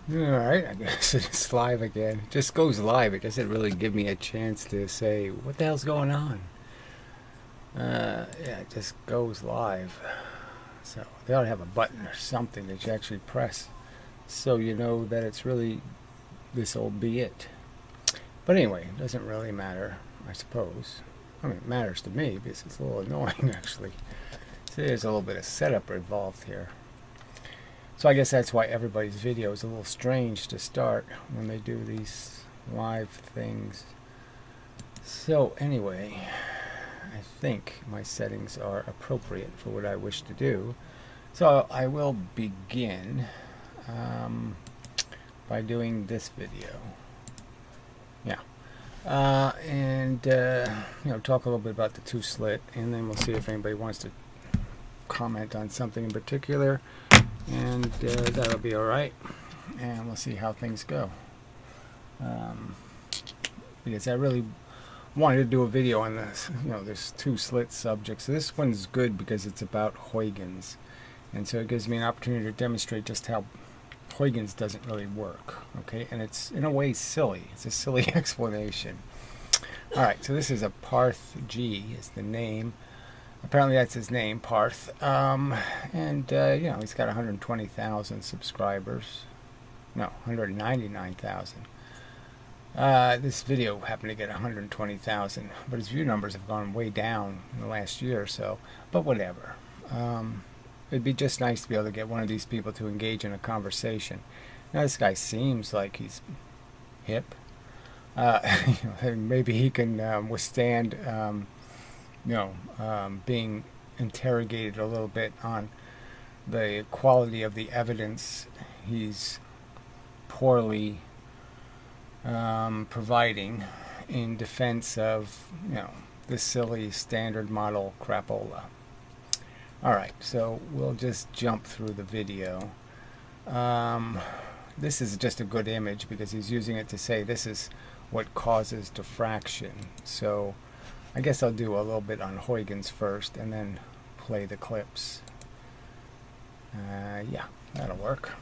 Alright, I guess it's live again. It just goes live. It doesn't really give me a chance to say, what the hell's going on? Yeah, it just goes live. So they ought to have a button or something that you actually press so you know that it's really, this will be it. But anyway, it doesn't really matter, I suppose. I mean, it matters to me because it's a little annoying, actually. So there's a little bit of setup involved here. So I guess that's why everybody's video is a little strange to start when they do these live things. So anyway, I think my settings are appropriate for what I wish to do. So I will begin by doing this video. Yeah. Talk a little bit about the two slit, and then we'll see if anybody wants to comment on something in particular. And that'll be alright, and we'll see how things go, because I really wanted to do a video on this, this two slit subject. So this one's good because it's about Huygens, and so it gives me an opportunity to demonstrate just how Huygens doesn't really work, okay, and it's in a way silly. It's a silly explanation. Alright, so this is a Parth G is the name. Apparently that's his name, Parth. He's got 120,000 subscribers. No, 199,000. This video happened to get 120,000, but his view numbers have gone way down in the last year or so. But whatever. It'd be just nice to be able to get one of these people to engage in a conversation. Now this guy seems like he's hip. Maybe he can withstand being interrogated a little bit on the quality of the evidence he's poorly providing in defense of, this silly standard model crapola. Alright, so we'll just jump through the video. This is just a good image because he's using it to say this is what causes diffraction. So I guess I'll do a little bit on Huygens first and then play the clips. Yeah, that'll work.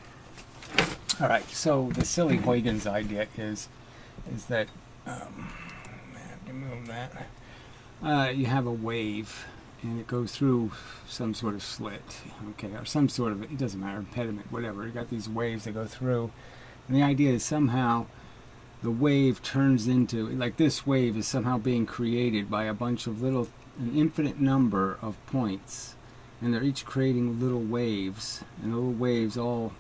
Alright, so the silly Huygens idea is that, I have to move that. You have a wave and it goes through some sort of slit, okay, or some sort of, it doesn't matter, impediment, whatever. You got these waves that go through, and the idea is somehow the wave turns into, like this wave is somehow being created by a bunch of little, an infinite number of points, and they're each creating little waves, and the little waves all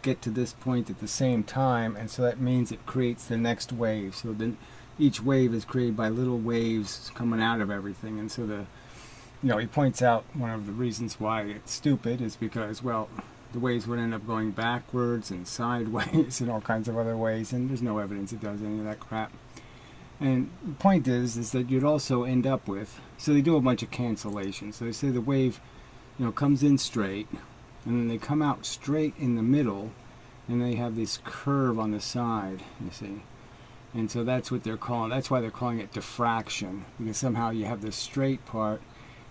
get to this point at the same time, and so that means it creates the next wave. So then each wave is created by little waves coming out of everything, and so he points out one of the reasons why it's stupid is because, well, the waves would end up going backwards and sideways and all kinds of other ways, and there's no evidence it does any of that crap. And the point is that you'd also end up with, so they do a bunch of cancellations. So they say the wave, comes in straight, and then they come out straight in the middle, and they have this curve on the side, you see. And so that's what they're calling, that's why they're calling it diffraction, because somehow you have this straight part,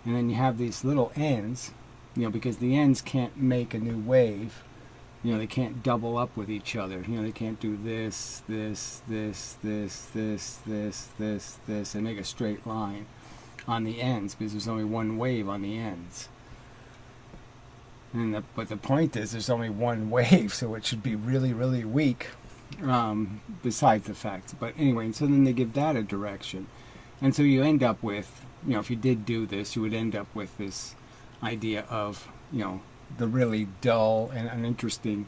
and then you have these little ends, because the ends can't make a new wave. They can't double up with each other. They can't do this, this, this, this, this, this, this, this, and make a straight line on the ends, because there's only one wave on the ends. But the point is, there's only one wave, so it should be really, really weak, besides the fact. But anyway, and so then they give that a direction. And so you end up with, if you did do this, you would end up with this idea of, the really dull and uninteresting,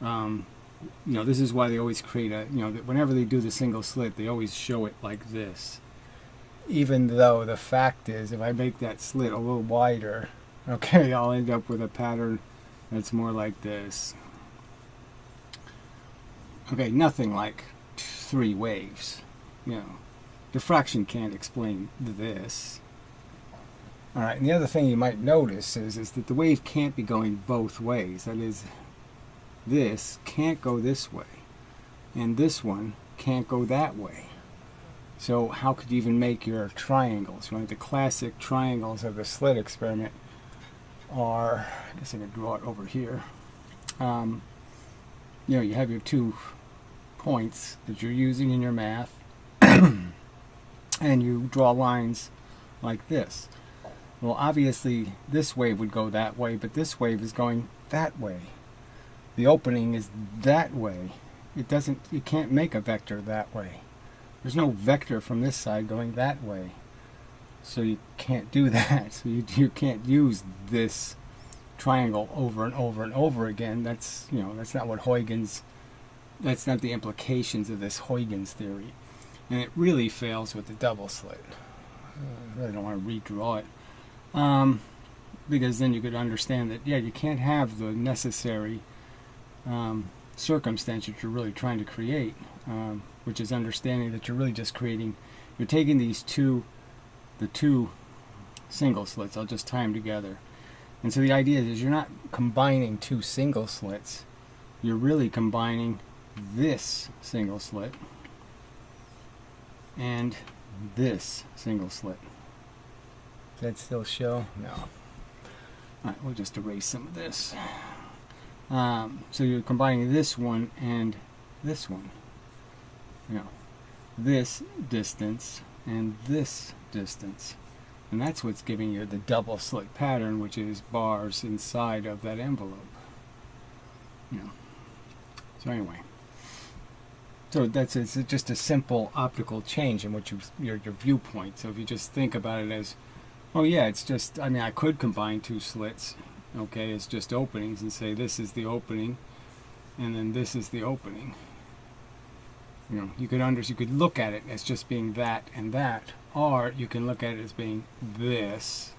this is why they always create a, whenever they do the single slit, they always show it like this. Even though the fact is, if I make that slit a little wider, okay, I'll end up with a pattern that's more like this. Okay, nothing like three waves, Diffraction can't explain this. Alright, and the other thing you might notice is that the wave can't be going both ways. That is, this can't go this way, and this one can't go that way. So how could you even make your triangles? The classic triangles of the slit experiment are, I guess I could draw it over here. you know, you have your 2 points that you're using in your math, and you draw lines like this. Well, obviously this wave would go that way, but this wave is going that way. The opening is that way. It doesn't, you can't make a vector that way. There's no vector from this side going that way. So you can't do that. So you can't use this triangle over and over and over again. That's, you know, that's not what Huygens, that's not the implications of this Huygens theory. And it really fails with the double slit. I really don't want to redraw it. Because then you could understand that, yeah, you can't have the necessary circumstance that you're really trying to create, which is understanding that you're really just creating, you're taking these the two single slits, I'll just tie them together. And so the idea is you're not combining 2 single slits, you're really combining this single slit and this single slit. Does that still show? No. Alright, we'll just erase some of this. So you're combining this one and this one. You know, this distance and this distance. And that's what's giving you the double slit pattern, which is bars inside of that envelope. You know. So anyway. So it's just a simple optical change in what your viewpoint. So if you just think about it as, oh yeah, it's just, I mean, I could combine 2 slits, okay, it's just openings, and say this is the opening, and then this is the opening. You know, you could look at it as just being that and that, or you can look at it as being this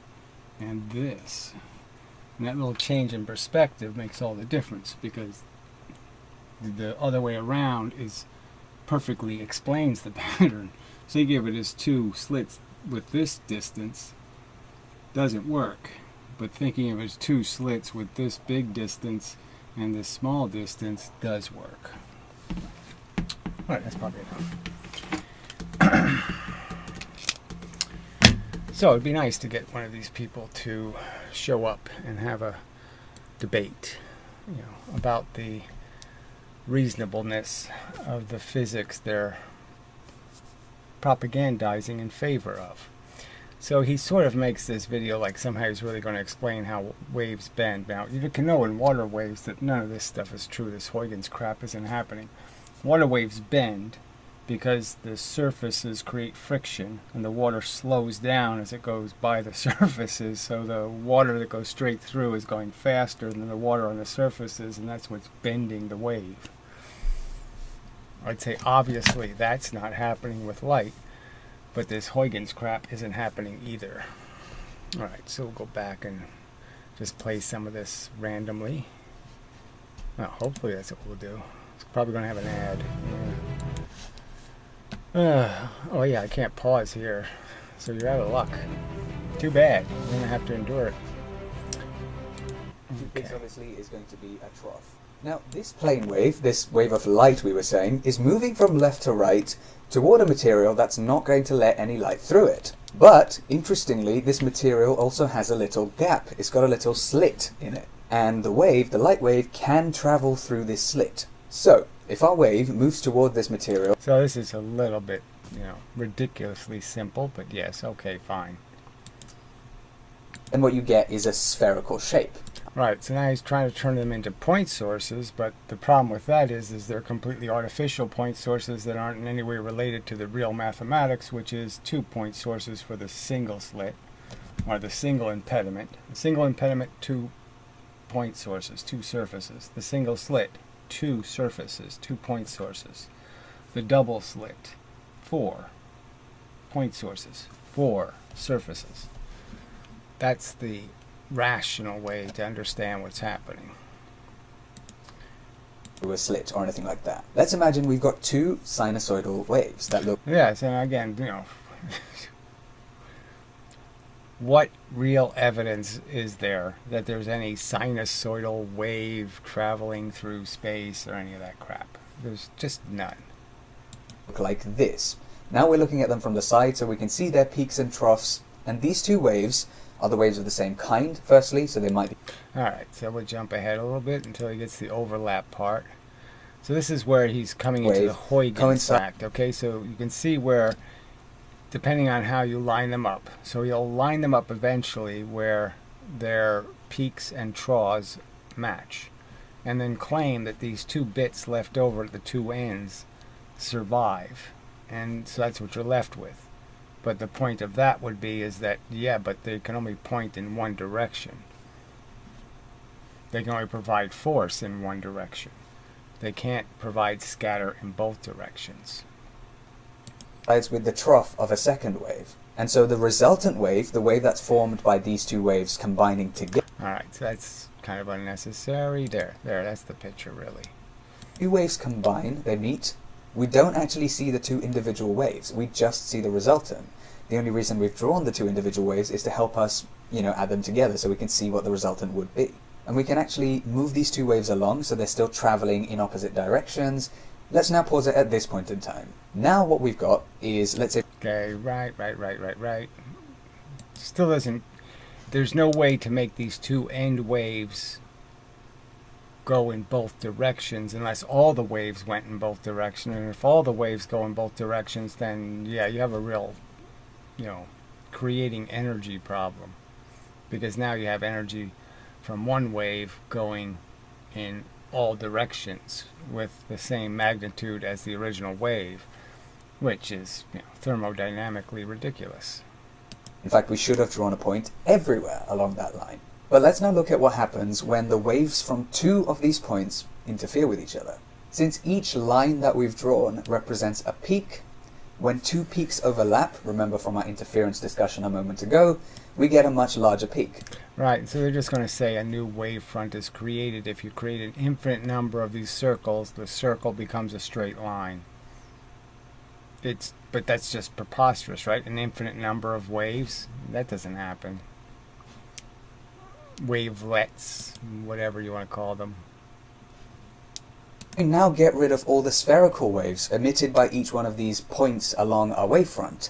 and this. And that little change in perspective makes all the difference, because the other way around is perfectly explains the pattern. So you give it as 2 slits with this distance doesn't work, but thinking of it as 2 slits with this big distance and this small distance does work. Alright, that's probably enough. So it'd be nice to get one of these people to show up and have a debate, you know, about the reasonableness of the physics they're propagandizing in favor of. So he sort of makes this video like somehow he's really going to explain how waves bend. Now, you can know in water waves that none of this stuff is true. This Huygens crap isn't happening. Water waves bend because the surfaces create friction, and the water slows down as it goes by the surfaces, so the water that goes straight through is going faster than the water on the surfaces, and that's what's bending the wave. I'd say obviously that's not happening with light, but this Huygens crap isn't happening either. Alright, so we'll go back and just play some of this randomly. Well, hopefully that's what we'll do. It's probably going to have an ad. Yeah. Oh yeah, I can't pause here. So you're out of luck. Too bad. You're going to have to endure it. Okay. This obviously is going to be a trough. Now, this plane wave, this wave of light we were saying, is moving from left to right toward a material that's not going to let any light through it. But, interestingly, this material also has a little gap. It's got a little slit in it. And the wave, the light wave, can travel through this slit. So, if our wave moves toward this material... So this is a little bit, you know, ridiculously simple, but yes, okay, fine. And what you get is a spherical shape. Right, so now he's trying to turn them into point sources, but the problem with that is they're completely artificial point sources that aren't in any way related to the real mathematics, which is 2 point sources for the single slit, or the single impediment. The single impediment, 2 point sources, 2 surfaces. The single slit, 2 surfaces, 2 point sources. The double slit, 4 point sources, 4 surfaces. That's the rational way to understand what's happening. A slit or anything like that. Let's imagine we've got 2 sinusoidal waves that look... Yes, and again, you know, what real evidence is there that there's any sinusoidal wave traveling through space or any of that crap? There's just none. Look like this. Now we're looking at them from the side so we can see their peaks and troughs, and these 2 waves are the waves of the same kind, firstly, so they might be... Alright, so we'll jump ahead a little bit until he gets the overlap part. So this is where he's coming into the Huygens coincide. fact. Okay, so you can see where, depending on how you line them up. So you'll line them up eventually where their peaks and troughs match, and then claim that these two bits left over at the two ends survive, and so that's what you're left with. But the point of that would be is that, yeah, but they can only point in one direction. They can only provide force in one direction. They can't provide scatter in both directions. With the trough of a second wave. And so the resultant wave, the wave that's formed by these two waves combining together. Alright, so that's kind of unnecessary. There, that's the picture, really. Two waves combine, they meet. We don't actually see the two individual waves, we just see the resultant. The only reason we've drawn the two individual waves is to help us, add them together so we can see what the resultant would be. And we can actually move these two waves along so they're still traveling in opposite directions. Let's now pause it at this point in time. Now what we've got is, let's say... Okay, right. Still doesn't... There's no way to make these two end waves go in both directions unless all the waves went in both directions. And if all the waves go in both directions, then, yeah, you have a real, creating energy problem. Because now you have energy from one wave going in all directions with the same magnitude as the original wave, which is thermodynamically ridiculous. In fact, we should have drawn a point everywhere along that line. But let's now look at what happens when the waves from two of these points interfere with each other. Since each line that we've drawn represents a peak, when two peaks overlap, remember from our interference discussion a moment ago, we get a much larger peak. Right, so they're just going to say a new wavefront is created. If you create an infinite number of these circles, the circle becomes a straight line. But that's just preposterous, right? An infinite number of waves? That doesn't happen. Wavelets, whatever you want to call them. We now get rid of all the spherical waves emitted by each one of these points along our wavefront,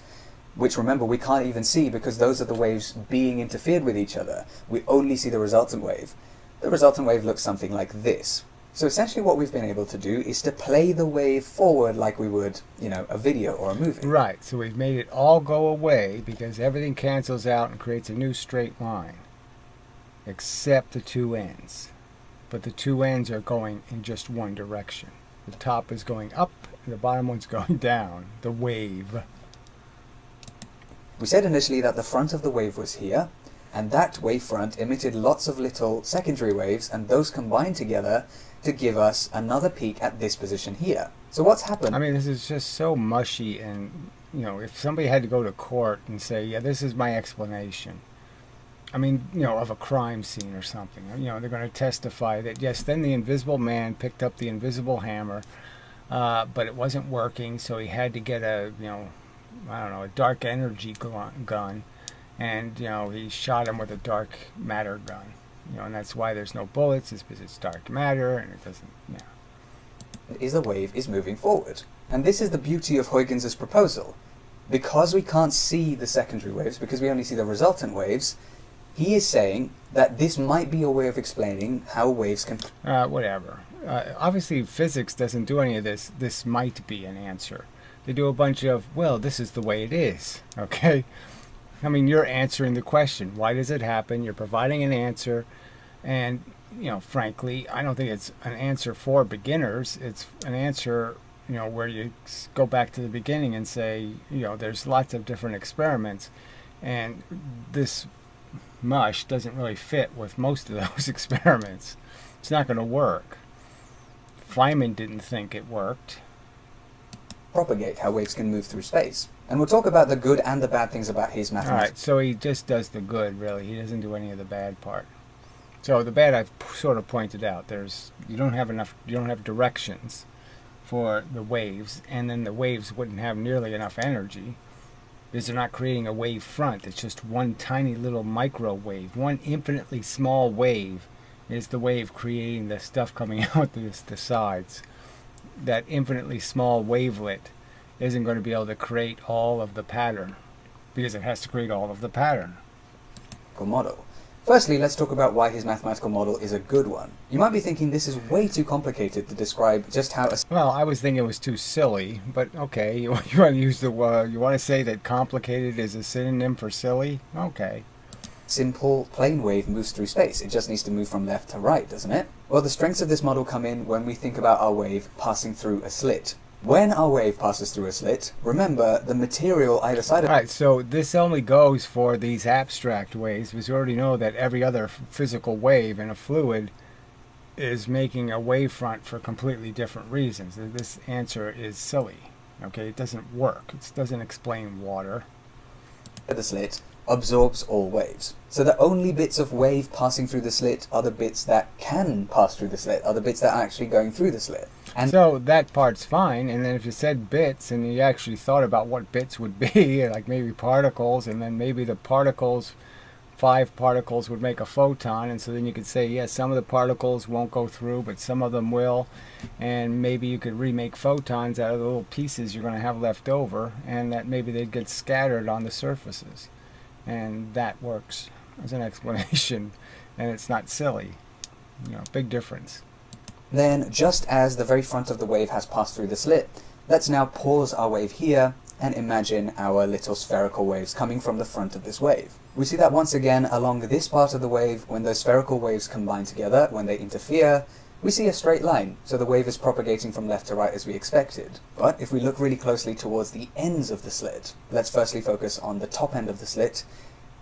which, remember, we can't even see because those are the waves being interfered with each other. We only see the resultant wave. The resultant wave looks something like this. So essentially what we've been able to do is to play the wave forward like we would, a video or a movie. Right, so we've made it all go away because everything cancels out and creates a new straight line, except the two ends. But the two ends are going in just one direction. The top is going up, and the bottom one's going down, the wave. We said initially that the front of the wave was here, and that wavefront emitted lots of little secondary waves, and those combined together to give us another peak at this position here. So what's happened? I mean, this is just so mushy, and, if somebody had to go to court and say, yeah, this is my explanation, of a crime scene or something, they're going to testify that, yes, then the invisible man picked up the invisible hammer, but it wasn't working, so he had to get a dark energy gun, and, he shot him with a dark matter gun. And that's why there's no bullets, is because it's dark matter, and it doesn't, Is the wave is moving forward. And this is the beauty of Huygens's proposal. Because we can't see the secondary waves, because we only see the resultant waves, he is saying that this might be a way of explaining how waves can... Whatever. Obviously, physics doesn't do any of this. This might be an answer. They do a bunch of, well, this is the way it is, okay? You're answering the question. Why does it happen? You're providing an answer. And, frankly, I don't think it's an answer for beginners. It's an answer, where you go back to the beginning and say, there's lots of different experiments. And this mush doesn't really fit with most of those experiments. It's not going to work. Feynman didn't think it worked. Propagate how waves can move through space. And we'll talk about the good and the bad things about his mathematics. Alright, so he just does the good, really. He doesn't do any of the bad part. So the bad I've sort of pointed out. You don't have directions for the waves, and then the waves wouldn't have nearly enough energy because they're not creating a wave front. It's just one tiny little microwave. One infinitely small wave is the wave creating the stuff coming out the sides. That infinitely small wavelet isn't going to be able to create all of the pattern because it has to create all of the pattern. Model. Firstly, let's talk about why his mathematical model is a good one. You might be thinking this is way too complicated to describe just how a Well, I was thinking it was too silly, but okay, you want to use the you want to say that complicated is a synonym for silly? Okay. simple plane wave moves through space. It just needs to move from left to right, doesn't it? Well, the strengths of this model come in when we think about our wave passing through a slit. When our wave passes through a slit, remember the material either side of Alright, so this only goes for these abstract waves, because we already know that every other physical wave in a fluid is making a wavefront for completely different reasons. This answer is silly. Okay, it doesn't work. It doesn't explain water. the slit absorbs all waves. So the only bits of wave passing through the slit are the bits that can pass through the slit, are the bits that are actually going through the slit. And so that part's fine, and then if you said bits and you actually thought about what bits would be, like maybe particles, and then maybe the particles, 5 particles would make a photon, and so then you could say, yes, some of the particles won't go through, but some of them will, and maybe you could remake photons out of the little pieces you're going to have left over, and that maybe they'd get scattered on the surfaces. And that works as an explanation, and it's not silly. You know, big difference. then, just as the very front of the wave has passed through the slit, let's now pause our wave here and imagine our little spherical waves coming from the front of this wave. We see that once again along this part of the wave, when those spherical waves combine together, when they interfere, we see a straight line, so the wave is propagating from left to right as we expected. But if we look really closely towards the ends of the slit, let's firstly focus on the top end of the slit,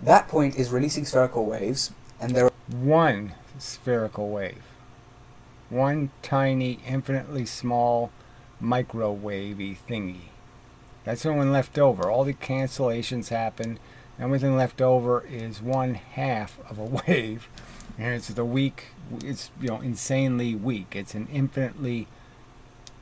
that point is releasing spherical waves, and there are One spherical wave. One tiny, infinitely small, microwavy thingy. That's the one left over. All the cancellations happen. Everything left over is 1/2 of a wave, and it's the weak. It's, you know, insanely weak. It's an infinitely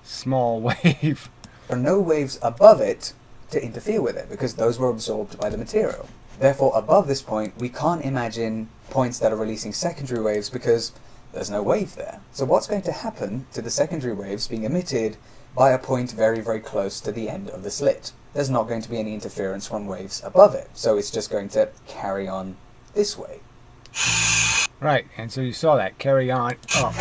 small wave. no waves above it to interfere with it, because those were absorbed by the material. Therefore, above this point, we can't imagine points that are releasing secondary waves because there's no wave there. So what's going to happen to the secondary waves being emitted by a point very, very close to the end of the slit? There's not going to be any interference from waves above it, so it's just going to carry on this way. Right, and so you saw that carry on up,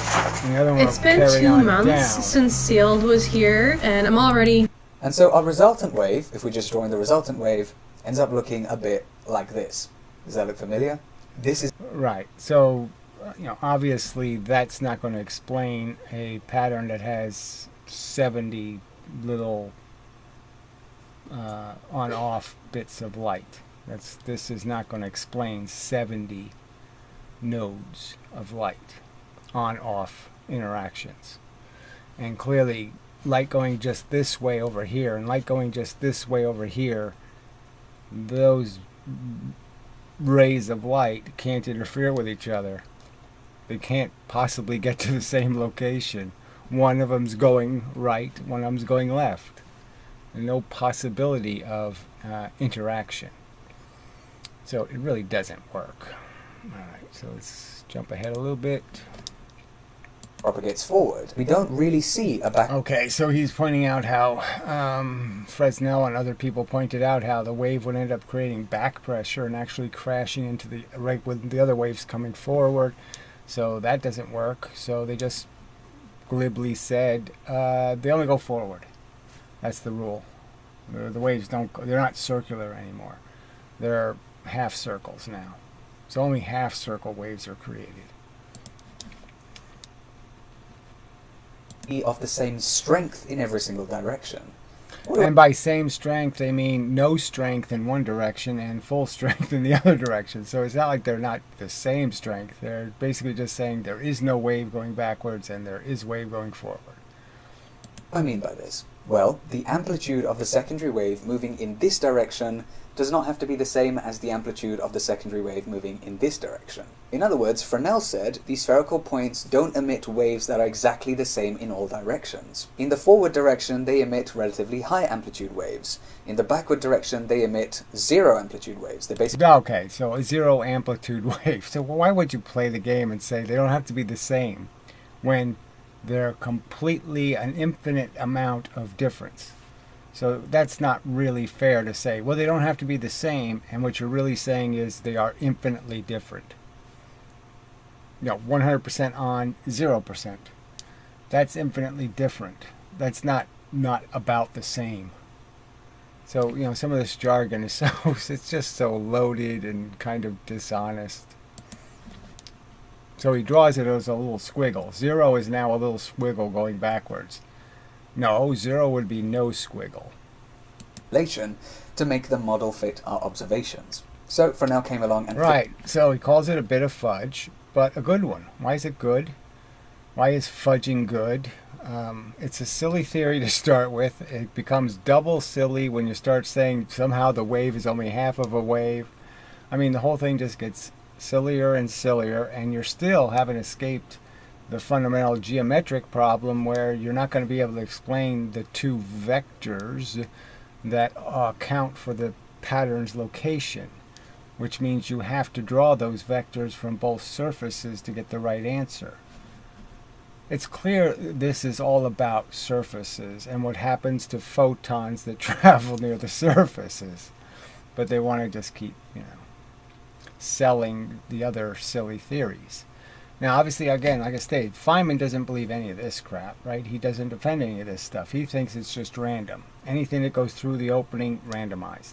and the other one It's will been carry 2 on months down. since Sealed was here, and I'm already... And so our resultant wave, if we're just drawing the resultant wave, ends up looking a bit like this. Does that look familiar? This is Right. So, you know, obviously that's not going to explain a pattern that has 70 little on-off bits of light. This is not going to explain 70 nodes of light, on-off interactions. And clearly, light going just this way over here and light going just this way over here, those rays of light can't interfere with each other. They can't possibly get to the same location. One of them's going right, one of them's going left. There's no possibility of interaction. So it really doesn't work. Alright, so let's jump ahead a little bit. propagates forward. We don't really see a back. Okay, so he's pointing out how Fresnel and other people pointed out how the wave would end up creating back pressure and actually crashing into the right with the other waves coming forward. So that doesn't work. So they just glibly said they only go forward. That's the rule. The waves don't go, they're not circular anymore. They're half circles now. So only half circle waves are created. Of the same strength in every single direction. And by same strength, they mean no strength in one direction and full strength in the other direction. So it's not like they're not the same strength. They're basically just saying there is no wave going backwards and there is wave going forward. What do I mean by this? Well, the amplitude of the secondary wave moving in this direction does not have to be the same as the amplitude of the secondary wave moving in this direction. In other words, Fresnel said these spherical points don't emit waves that are exactly the same in all directions. In the forward direction, they emit relatively high amplitude waves. In the backward direction, they emit zero amplitude waves. They basically Okay, so a zero amplitude wave. So why would you play the game and say they don't have to be the same when they're completely an infinite amount of difference? So that's not really fair to say, well, they don't have to be the same, and what you're really saying is they are infinitely different. 100% on, 0%. That's infinitely different. That's not about the same. So, some of this jargon is it's just so loaded and kind of dishonest. So he draws it as a little squiggle. 0 is now a little squiggle going backwards. No, 0 would be no squiggle. To make the model fit our observations. So Fresnel came along and... Right, so he calls it a bit of fudge, but a good one. Why is it good? Why is fudging good? It's a silly theory to start with. It becomes double silly when you start saying somehow the wave is only half of a wave. I mean, the whole thing just gets sillier and sillier, and you still haven't escaped the fundamental geometric problem where you're not going to be able to explain the two vectors that account for the pattern's location, which means you have to draw those vectors from both surfaces to get the right answer. It's clear this is all about surfaces and what happens to photons that travel near the surfaces, but they want to just keep, selling the other silly theories. Now, obviously, again, like I stated, Feynman doesn't believe any of this crap, right? He doesn't defend any of this stuff. He thinks it's just random. Anything that goes through the opening, randomized.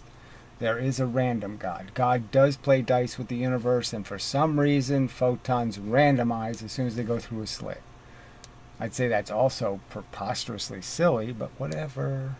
There is a random God. God does play dice with the universe, and for some reason, photons randomize as soon as they go through a slit. I'd say that's also preposterously silly, but whatever.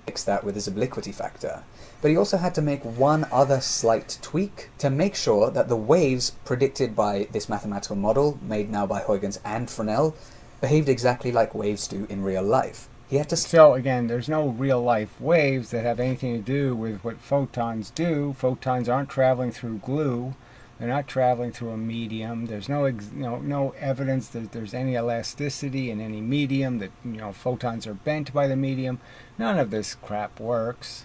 Fix that with his obliquity factor. But he also had to make one other slight tweak to make sure that the waves predicted by this mathematical model, made now by Huygens and Fresnel, behaved exactly like waves do in real life. He had to... So again, there's no real life waves that have anything to do with what photons do. Photons aren't traveling through glue. They're not traveling through a medium. There's no evidence that there's any elasticity in any medium, that photons are bent by the medium. None of this crap works.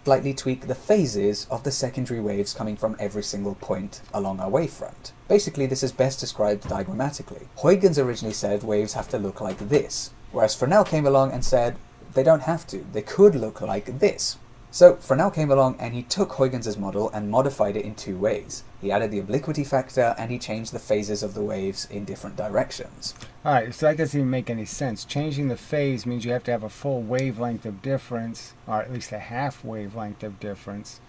Slightly tweak the phases of the secondary waves coming from every single point along our wavefront. Basically, this is best described diagrammatically. Huygens originally said waves have to look like this, whereas Fresnel came along and said they don't have to. They could look like this. So Fresnel came along and he took Huygens' model and modified it in two ways. He added the obliquity factor and he changed the phases of the waves in different directions. Alright, so that doesn't even make any sense. Changing the phase means you have to have a full wavelength of difference, or at least a half wavelength of difference.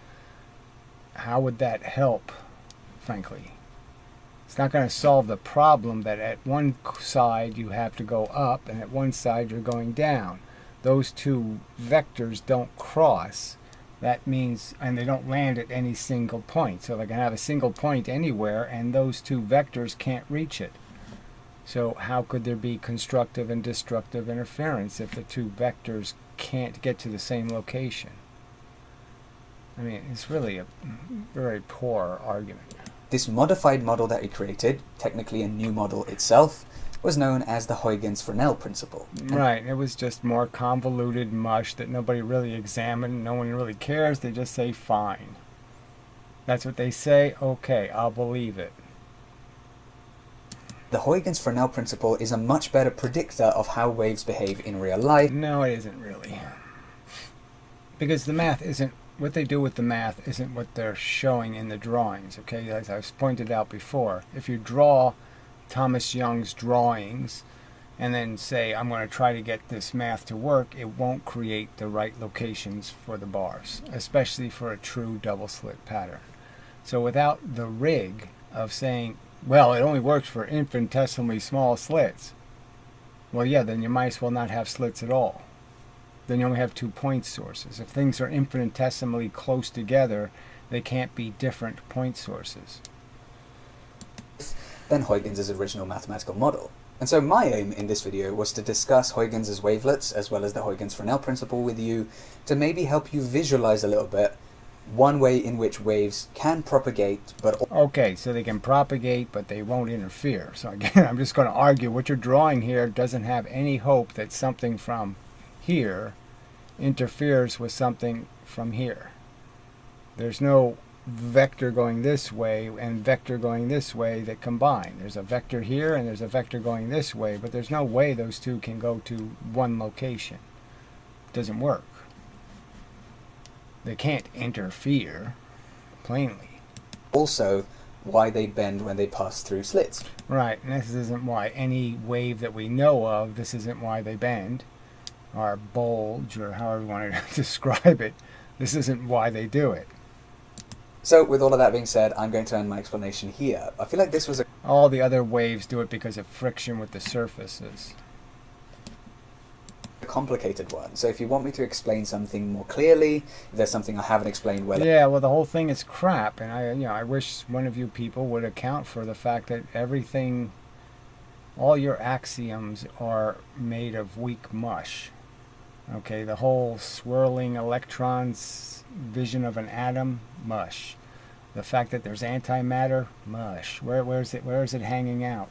How would that help, frankly? It's not going to solve the problem that at one side you have to go up and at one side you're going down. Those two vectors don't cross. That means, and they don't land at any single point. So they can have a single point anywhere and those two vectors can't reach it. So how could there be constructive and destructive interference if the two vectors can't get to the same location? I mean, it's really a very poor argument. This modified model that he created, technically a new model itself, was known as the Huygens-Fresnel principle. Right, it was just more convoluted mush that nobody really examined, no one really cares, they just say fine. That's what they say, okay, I'll believe it. The Huygens-Fresnel principle is a much better predictor of how waves behave in real life. No, it isn't really. Because the math isn't, what they do with the math isn't what they're showing in the drawings, okay? As I've pointed out before, if you draw Thomas Young's drawings and then say, I'm going to try to get this math to work, it won't create the right locations for the bars, especially for a true double slit pattern. So without the rig of saying, well, it only works for infinitesimally small slits, well, yeah, then you might as well not have slits at all. Then you only have 2 point sources. If things are infinitesimally close together, they can't be different point sources than Huygens' original mathematical model. And so my aim in this video was to discuss Huygens' wavelets as well as the Huygens-Fresnel principle with you to maybe help you visualize a little bit one way in which waves can propagate, but... Okay, so they can propagate, but they won't interfere. So again, I'm just going to argue what you're drawing here doesn't have any hope that something from here interferes with something from here. There's no vector going this way and vector going this way that combine. There's a vector here and there's a vector going this way, but there's no way those two can go to one location. It doesn't work. They can't interfere, plainly. Also, why they bend when they pass through slits. Right, and this isn't why any wave that we know of, this isn't why they bend, or bulge, or however you want to describe it. This isn't why they do it. So, with all of that being said, I'm going to end my explanation here. I feel like this was a All the other waves do it because of friction with the surfaces. complicated one. So if you want me to explain something more clearly, if there's something I haven't explained well... Yeah, well, the whole thing is crap, and I wish one of you people would account for the fact that everything, all your axioms are made of weak mush. Okay, the whole swirling electrons vision of an atom, mush. The fact that there's antimatter, mush. Where is it hanging out?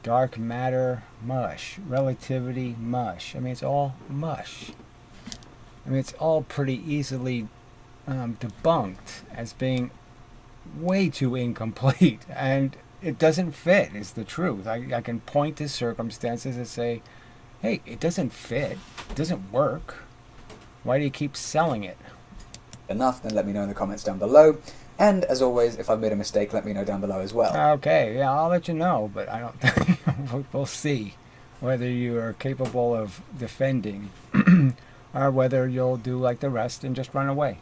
Dark matter, mush. Relativity, mush. I mean, it's all mush. I mean, it's all pretty easily debunked as being way too incomplete, and it doesn't fit, is the truth. I can point to circumstances that say, hey, it doesn't fit, it doesn't work. Why do you keep selling it? enough, then let me know in the comments down below. And as always, if I've made a mistake, let me know down below as well. Okay, yeah, I'll let you know, but I don't think we'll see whether you are capable of defending or whether you'll do like the rest and just run away.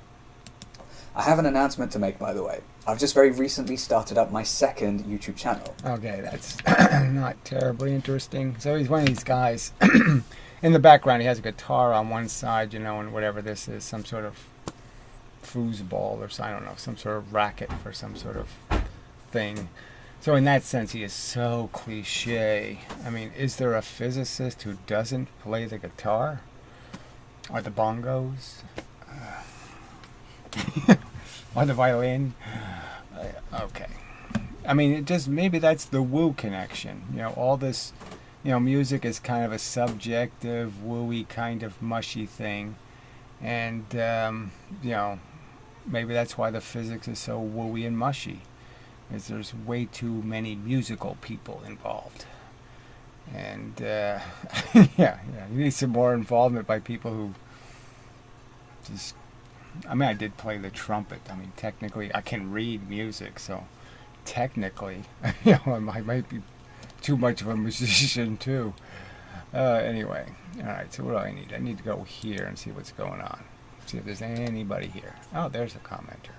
I have an announcement to make, by the way. I've just very recently started up my second YouTube channel. Okay, that's not terribly interesting. So he's one of these guys. In the background, he has a guitar on one side, you know, and whatever this is, some sort of foosball or I don't know, some sort of racket for some sort of thing. So in that sense, he is so cliche. I mean, is there a physicist who doesn't play the guitar or the bongos or the violin? Okay. I mean, it just, maybe that's the woo connection. You know, all this, you know, music is kind of a subjective, wooey kind of mushy thing. And, you know, maybe that's why the physics is so wooey and mushy, is there's way too many musical people involved. And, yeah, you need some more involvement by people who just, I mean, I did play the trumpet. I mean, technically, I can read music, so technically, you know, I might be too much of a musician, too. Anyway, alright, so what do I need? I need to go here and see what's going on. See if there's anybody here. Oh, there's a commenter.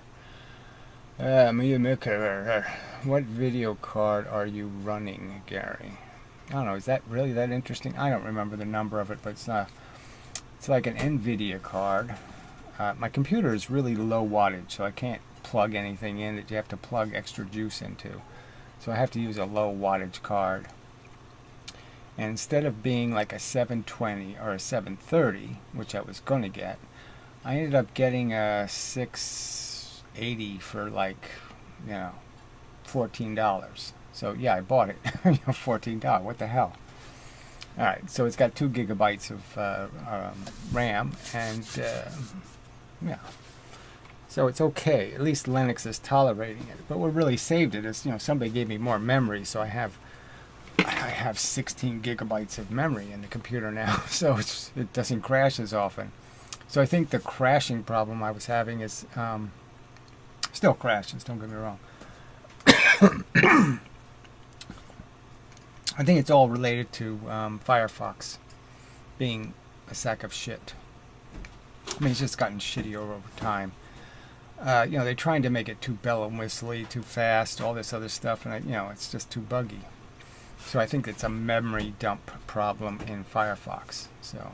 What video card are you running, Gary? I don't know, is that really that interesting? I don't remember the number of it, but it's like an NVIDIA card. My computer is really low wattage, so I can't plug anything in that you have to plug extra juice into. So I have to use a low wattage card. And instead of being like a 720 or a 730, which I was going to get, I ended up getting a 680 for like, you know, $14. So yeah, I bought it. You know, $14. What the hell? Alright, so it's got 2 gigabytes of RAM, and yeah. So it's okay. At least Linux is tolerating it. But what really saved it is, you know, somebody gave me more memory, so I have 16 gigabytes of memory in the computer now, so it doesn't crash as often. So I think the crashing problem I was having is still crashes, don't get me wrong. I think it's all related to Firefox being a sack of shit. I mean, it's just gotten shittier over time. You know, they're trying to make it too bellow and whistly, too fast, all this other stuff, and you know, it's just too buggy. So I think it's a memory dump problem in Firefox. So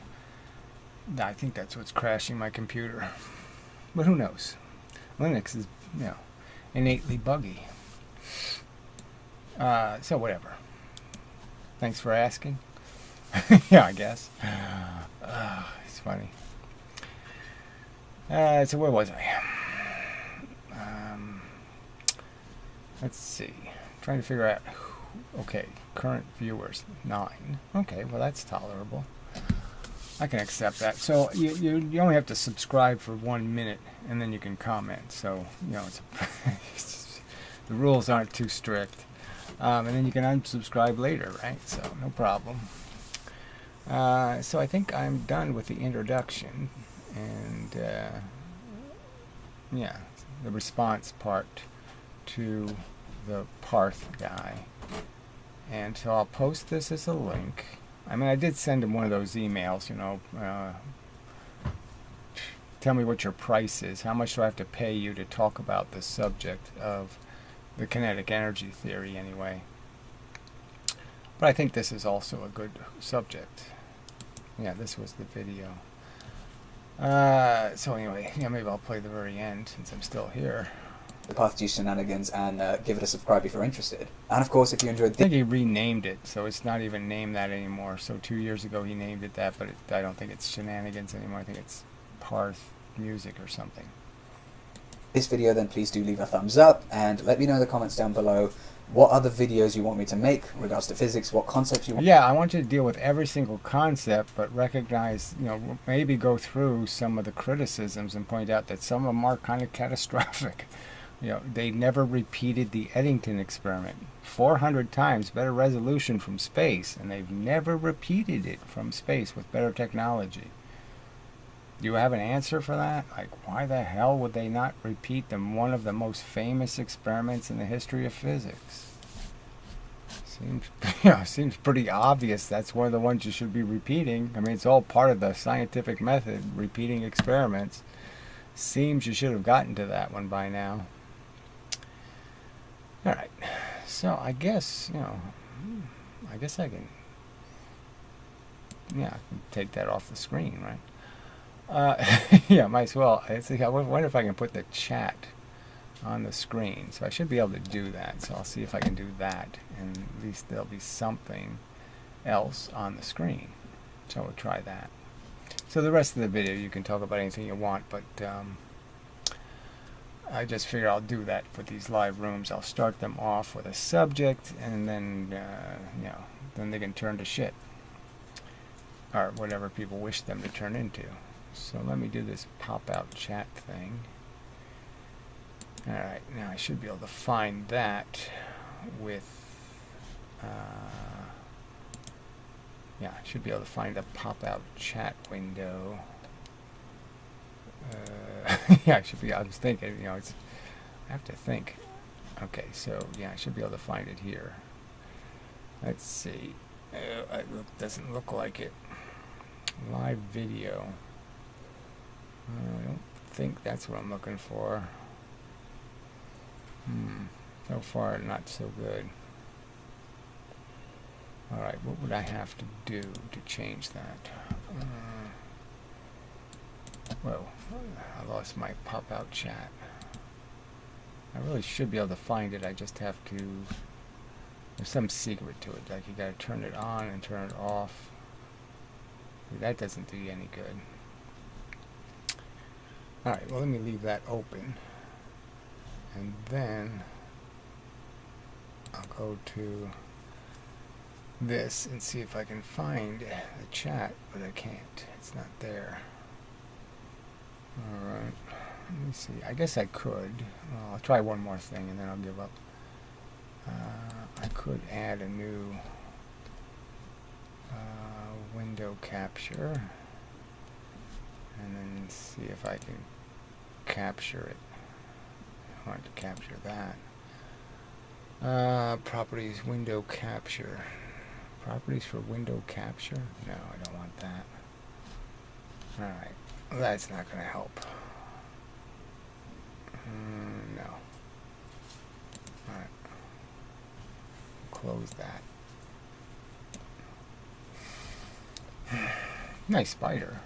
I think that's what's crashing my computer. But who knows? Linux is, you know, innately buggy. So whatever. Thanks for asking. Yeah, I guess. It's funny. So where was I? Let's see. Trying to figure out. Okay, current viewers 9. Okay, well that's tolerable. I can accept that. So you only have to subscribe for 1 minute, and then you can comment. So you know, the rules aren't too strict, and then you can unsubscribe later, right? So no problem. So I think I'm done with the introduction, and yeah, the response part to the Parth guy. And so I'll post this as a link. I mean, I did send him one of those emails, you know, tell me what your price is. How much do I have to pay you to talk about the subject of the kinetic energy theory anyway? But I think this is also a good subject. Yeah, this was the video. So anyway, yeah, maybe I'll play the very end since I'm still here. The Parth G shenanigans, and give it a subscribe if you're interested. And of course, if you enjoyed I think he renamed it, so it's not even named that anymore. So 2 years ago he named it that, but I don't think it's shenanigans anymore. I think it's Parth Music or something. This video, then please do leave a thumbs up and let me know in the comments down below what other videos you want me to make in regards to physics, what concepts you want. Yeah, I want you to deal with every single concept, but recognize, you know, maybe go through some of the criticisms and point out that some of them are kind of catastrophic. You know, they never repeated the Eddington experiment. 400 times better resolution from space, and they've never repeated it from space with better technology. Do you have an answer for that? Like, why the hell would they not repeat one of the most famous experiments in the history of physics? Seems pretty obvious that's one of the ones you should be repeating. I mean, it's all part of the scientific method, repeating experiments. Seems you should have gotten to that one by now. All right, so I guess, you know, I guess I can, yeah, I can take that off the screen, right? Yeah, might as well. I wonder if I can put the chat on the screen. So I should be able to do that. So I'll see if I can do that, and at least there'll be something else on the screen. So we'll try that. So the rest of the video, you can talk about anything you want, but I just figure I'll do that for these live rooms. I'll start them off with a subject, and then you know, then they can turn to shit, or whatever people wish them to turn into. So let me do this pop-out chat thing. All right, now I should be able to find that with yeah, I should be able to find a pop-out chat window. Yeah, I should be. I was thinking, you know, it's. I have to think. Okay, so yeah, I should be able to find it here. Let's see. It doesn't look like it. Live video. I don't think that's what I'm looking for. So far, not so good. All right, what would I have to do to change that? Whoa, I lost my pop-out chat. I really should be able to find it. I just have to... There's some secret to it. Like, you gotta turn it on and turn it off. That doesn't do you any good. Alright, well, let me leave that open. And then I'll go to this and see if I can find the chat, but I can't. It's not there. Alright, let me see. I guess I could. Well, I'll try one more thing and then I'll give up. I could add a new window capture and then see if I can capture it. I want to capture that. Properties, window capture. Properties for window capture? No, I don't want that. Alright. Well, that's not going to help. No. Alright. Close that. Nice spider.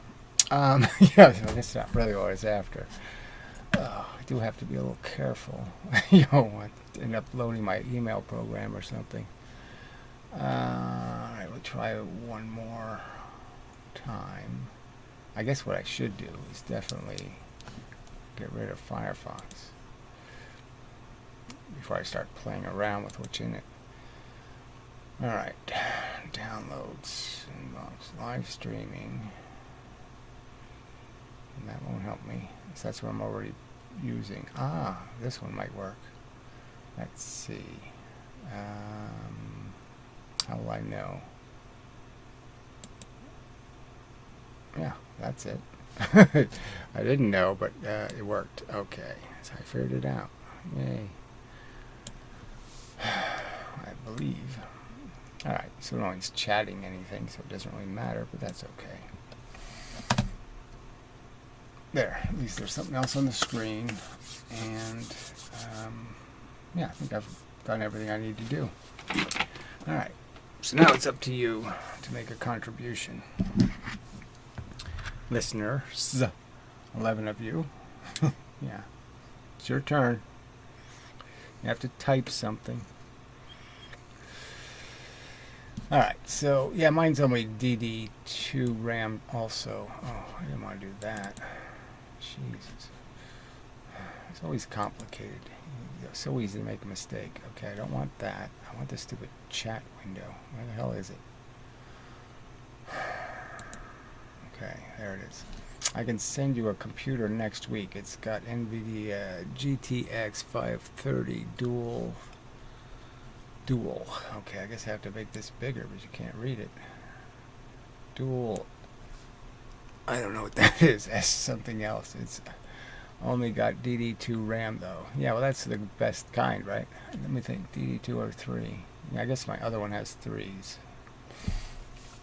Yeah, so that's not really what I was after. I do have to be a little careful. You don't want to end up loading my email program or something. Alright, we'll try it one more time. I guess what I should do is definitely get rid of Firefox before I start playing around with what's in it. Alright, downloads, inbox, live streaming. And that won't help me, because that's what I'm already using. Ah, this one might work. Let's see. How will I know? Yeah, that's it. I didn't know, but it worked. Okay, so I figured it out. Yay. believe. Alright, so no one's chatting anything, so it doesn't really matter, but that's okay. There, at least there's something else on the screen, and yeah, I think I've done everything I need to do. Alright, so now it's up to you to make a contribution. Listeners, 11 of you. Yeah, it's your turn. You have to type something. Alright, so yeah, mine's only DD2 RAM also. Oh, I didn't want to do that. Jesus. It's always complicated. It's so easy to make a mistake. Okay, I don't want that. I want the stupid chat window. Where the hell is it? Okay, there it is. I can send you a computer next week. It's got NVIDIA GTX 530 dual. Okay, I guess I have to make this bigger, but you can't read it. Dual. I don't know what that is. That's something else. It's only got DD2 RAM though. Yeah, well that's the best kind, right? Let me think. DD2 or 3. Yeah, I guess my other one has 3s.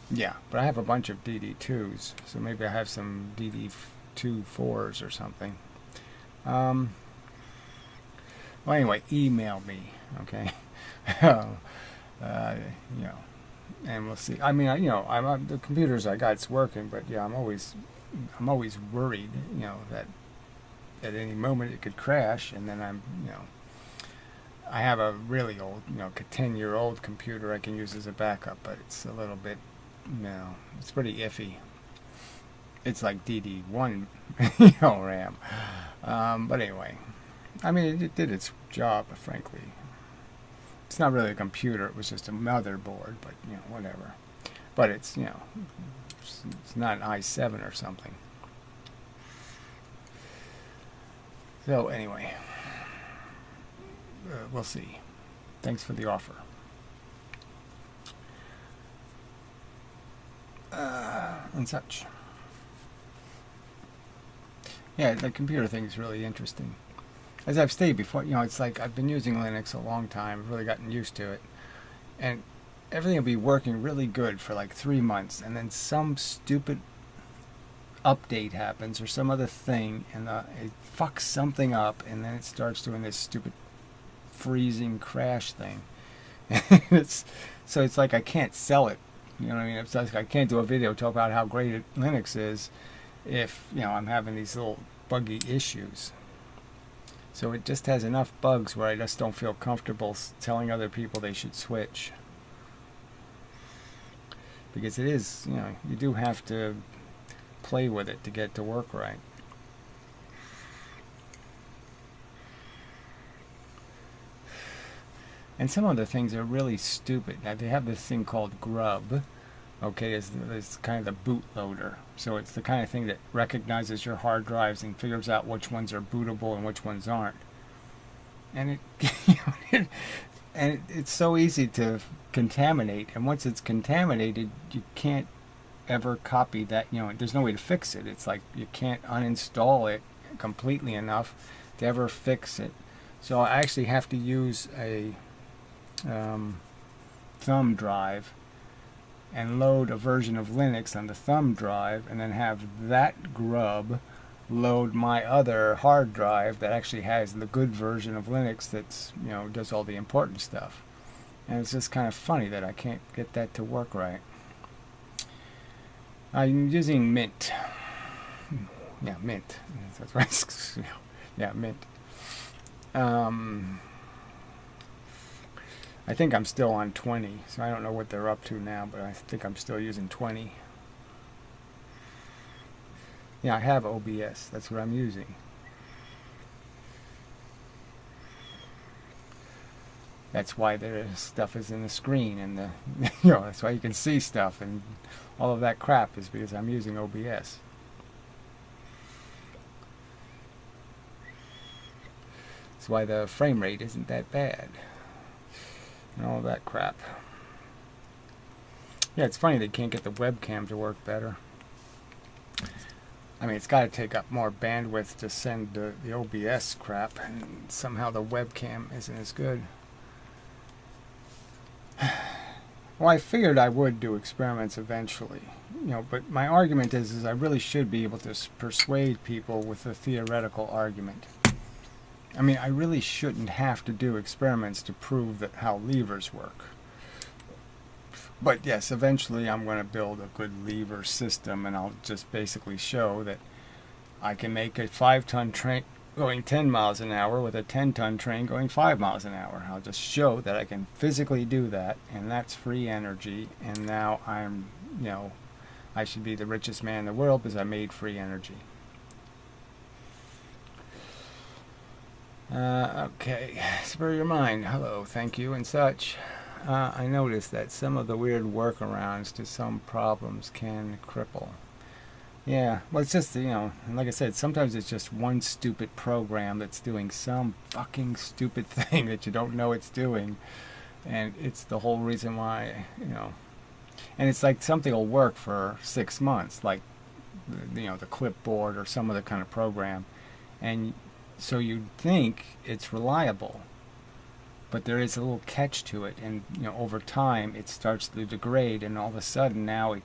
Yeah, but I have a bunch of DD2s, so maybe I have some DD2 4s or something. Well, anyway, email me, okay? You know, and we'll see. I mean, you know, the computers I got, it's working, but yeah, I'm always worried, you know, that at any moment it could crash, and then you know, I have a really old, you know, 10-year-old computer I can use as a backup, but it's a little bit, you know, it's pretty iffy. It's like DD1, you know, RAM. But anyway, I mean, it did its job, frankly. It's not really a computer, it was just a motherboard, but, you know, whatever. But it's, you know, it's not an i7 or something. So, anyway, we'll see. Thanks for the offer. And such. Yeah, the computer thing is really interesting. As I've stated before, you know, it's like I've been using Linux a long time. I've really gotten used to it. And everything will be working really good for like 3 months. And then some stupid update happens or some other thing. And it fucks something up. And then it starts doing this stupid freezing crash thing. And so it's like I can't sell it. You know what I mean? It's like I can't do a video talk about how great Linux is if, you know, I'm having these little buggy issues. So it just has enough bugs where I just don't feel comfortable telling other people they should switch. Because it is, you know, you do have to play with it to get it to work right. And some of the things are really stupid. Now, they have this thing called Grub. Okay, it's kind of the bootloader. So it's the kind of thing that recognizes your hard drives and figures out which ones are bootable and which ones aren't. And it's so easy to contaminate. And once it's contaminated, you can't ever copy that. You know, there's no way to fix it. It's like you can't uninstall it completely enough to ever fix it. So I actually have to use a thumb drive and load a version of Linux on the thumb drive, and then have that grub load my other hard drive that actually has the good version of Linux that's, you know, does all the important stuff. And it's just kind of funny that I can't get that to work right. I'm using Mint. Yeah, Mint. That's right. Yeah, Mint. I think I'm still on 20, so I don't know what they're up to now, but I think I'm still using 20. Yeah, I have OBS. That's what I'm using. That's why the stuff is in the screen, and the you know, that's why you can see stuff, and all of that crap is because I'm using OBS. That's why the frame rate isn't that bad. And all that crap. Yeah, it's funny they can't get the webcam to work better. I mean, it's got to take up more bandwidth to send the OBS crap, and somehow the webcam isn't as good. Well, I figured I would do experiments eventually, but my argument is I really should be able to persuade people with a theoretical argument. I mean, I really shouldn't have to do experiments to prove that how levers work. But yes, eventually I'm going to build a good lever system, and I'll just basically show that I can make a 5-ton train going 10 miles an hour with a 10-ton train going 5 miles an hour. I'll just show that I can physically do that, and that's free energy, and now I'm, I should be the richest man in the world because I made free energy. Okay, spur your mind. Hello, thank you, and such. I noticed that some of the weird workarounds to some problems can cripple. Yeah, well, it's just, like I said, sometimes it's just one stupid program that's doing some fucking stupid thing that you don't know it's doing. And it's the whole reason why, And it's like something will work for 6 months, like, the clipboard or some other kind of program. And so you think it's reliable. But there is a little catch to it. And, over time, it starts to degrade. And all of a sudden now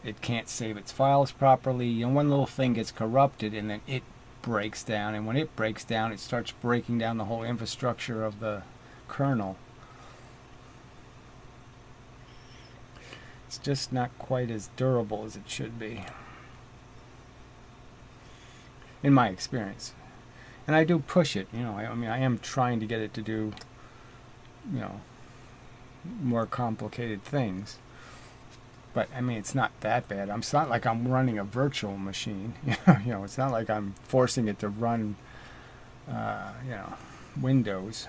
it can't save its files properly. One little thing gets corrupted, and then it breaks down. And when it breaks down, it starts breaking down the whole infrastructure of the kernel. It's just not quite as durable as it should be, in my experience. And I do push it. I am trying to get it to do, more complicated things. But, it's not that bad. It's not like I'm running a virtual machine. It's not like I'm forcing it to run, Windows.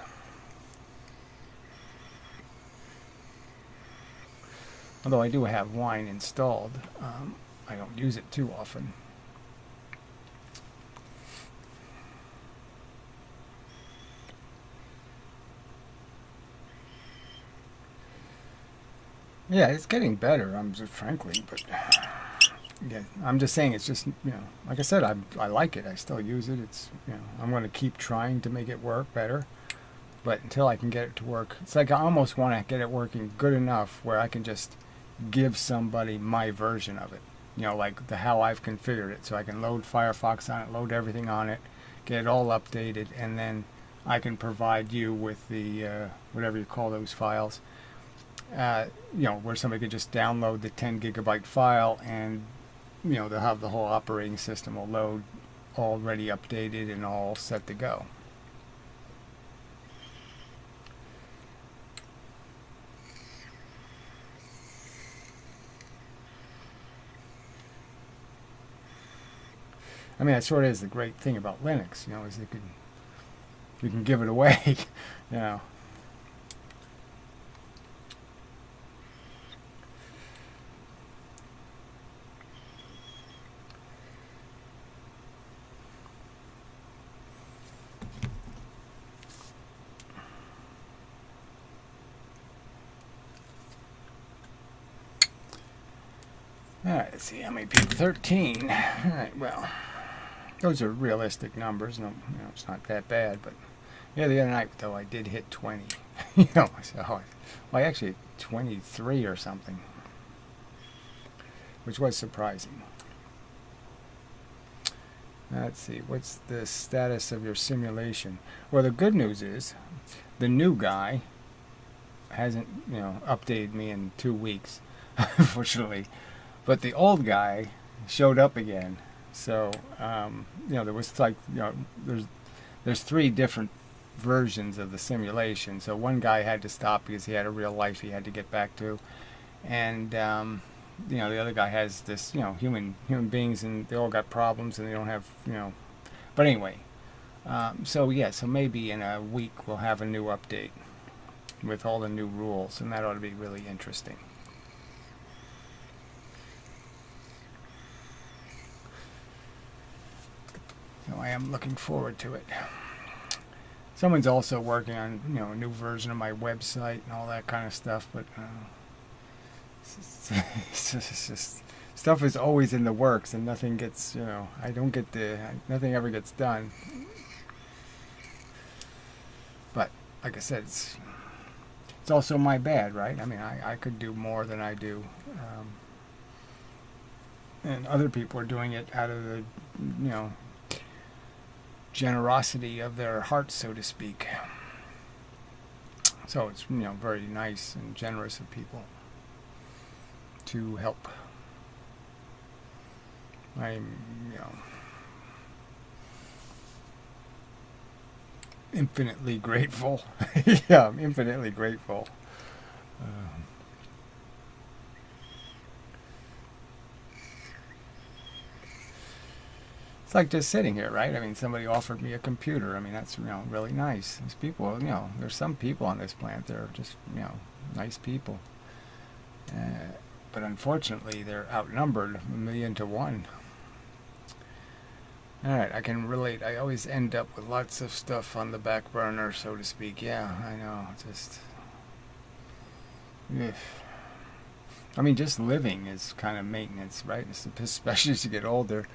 Although I do have Wine installed. I don't use it too often. Yeah, it's getting better, frankly, but yeah, I'm just saying it's just, like I said, I like it. I still use it. It's, I'm going to keep trying to make it work better, but until I can get it to work, it's like I almost want to get it working good enough where I can just give somebody my version of it, like how I've configured it, so I can load Firefox on it, load everything on it, get it all updated, and then I can provide you with the, whatever you call those files. Where somebody could just download the 10 gigabyte file, and they'll have the whole operating system will load already updated and all set to go. That sort of is the great thing about Linux, is you can give it away, Alright, let's see how many people. 13. Alright, well, those are realistic numbers. No, it's not that bad, but yeah, the other night though I did hit 20. So I actually 23 or something, which was surprising. Let's see, what's the status of your simulation? Well, the good news is the new guy hasn't, updated me in 2 weeks, unfortunately. But the old guy showed up again. So, there was like, there's 3 different versions of the simulation. So one guy had to stop because he had a real life he had to get back to. And, the other guy has this, human beings, and they all got problems, and they don't have, But anyway, so maybe in a week we'll have a new update with all the new rules, and that ought to be really interesting. So I am looking forward to it. Someone's also working on, a new version of my website and all that kind of stuff, but it's just stuff is always in the works, and nothing gets, nothing ever gets done. But like I said, it's it's also my bad, right? I mean, I could do more than I do. And other people are doing it out of the, you know, generosity of their hearts, so to speak. So it's, you know, very nice and generous of people to help. I'm, you know, infinitely grateful. Yeah, I'm infinitely grateful. It's like just sitting here, right? I mean, somebody offered me a computer. I mean, that's, you know, really nice. These people, you know, there's some people on this planet that are just, you know, nice people. But unfortunately, they're outnumbered 1,000,000 to 1. Alright, I can relate. I always end up with lots of stuff on the back burner, so to speak. Yeah, I know. Just... ugh. I mean, just living is kind of maintenance, right? Especially as you get older.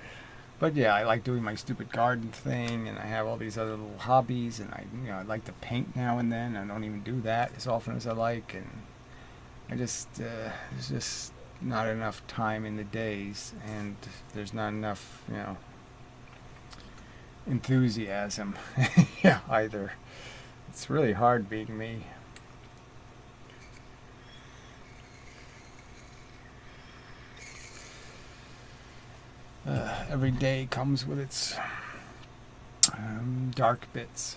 But yeah, I like doing my stupid garden thing, and I have all these other little hobbies, and I like to paint now and then. I don't even do that as often as I like, and I just there's just not enough time in the days, and there's not enough, you know, enthusiasm, yeah, either. It's really hard being me. Every day comes with its dark bits.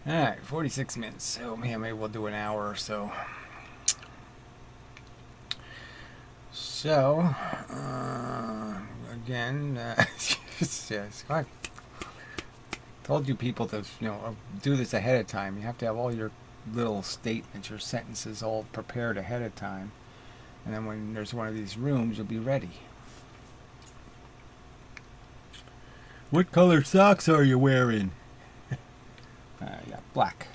Alright, 46 minutes. So maybe we'll do an hour or so. So, again, yes, I told you people to, you know, do this ahead of time. You have to have all your little statements, your sentences all prepared ahead of time. And then when there's one of these rooms, you'll be ready. What color socks are you wearing? Yeah, black.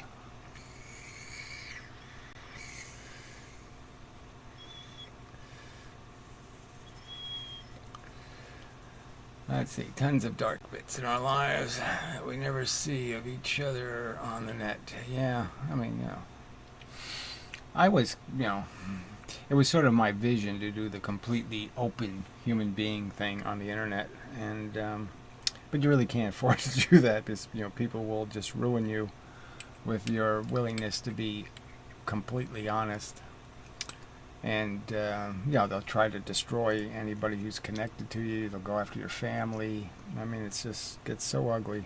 Let's see, tons of dark bits in our lives that we never see of each other on the net. Yeah, I mean, you know, I was, you know, it was sort of my vision to do the completely open human being thing on the internet, and but you really can't afford to do that because, you know, people will just ruin you with your willingness to be completely honest. And, you know, they'll try to destroy anybody who's connected to you. They'll go after your family. I mean, it's just gets so ugly.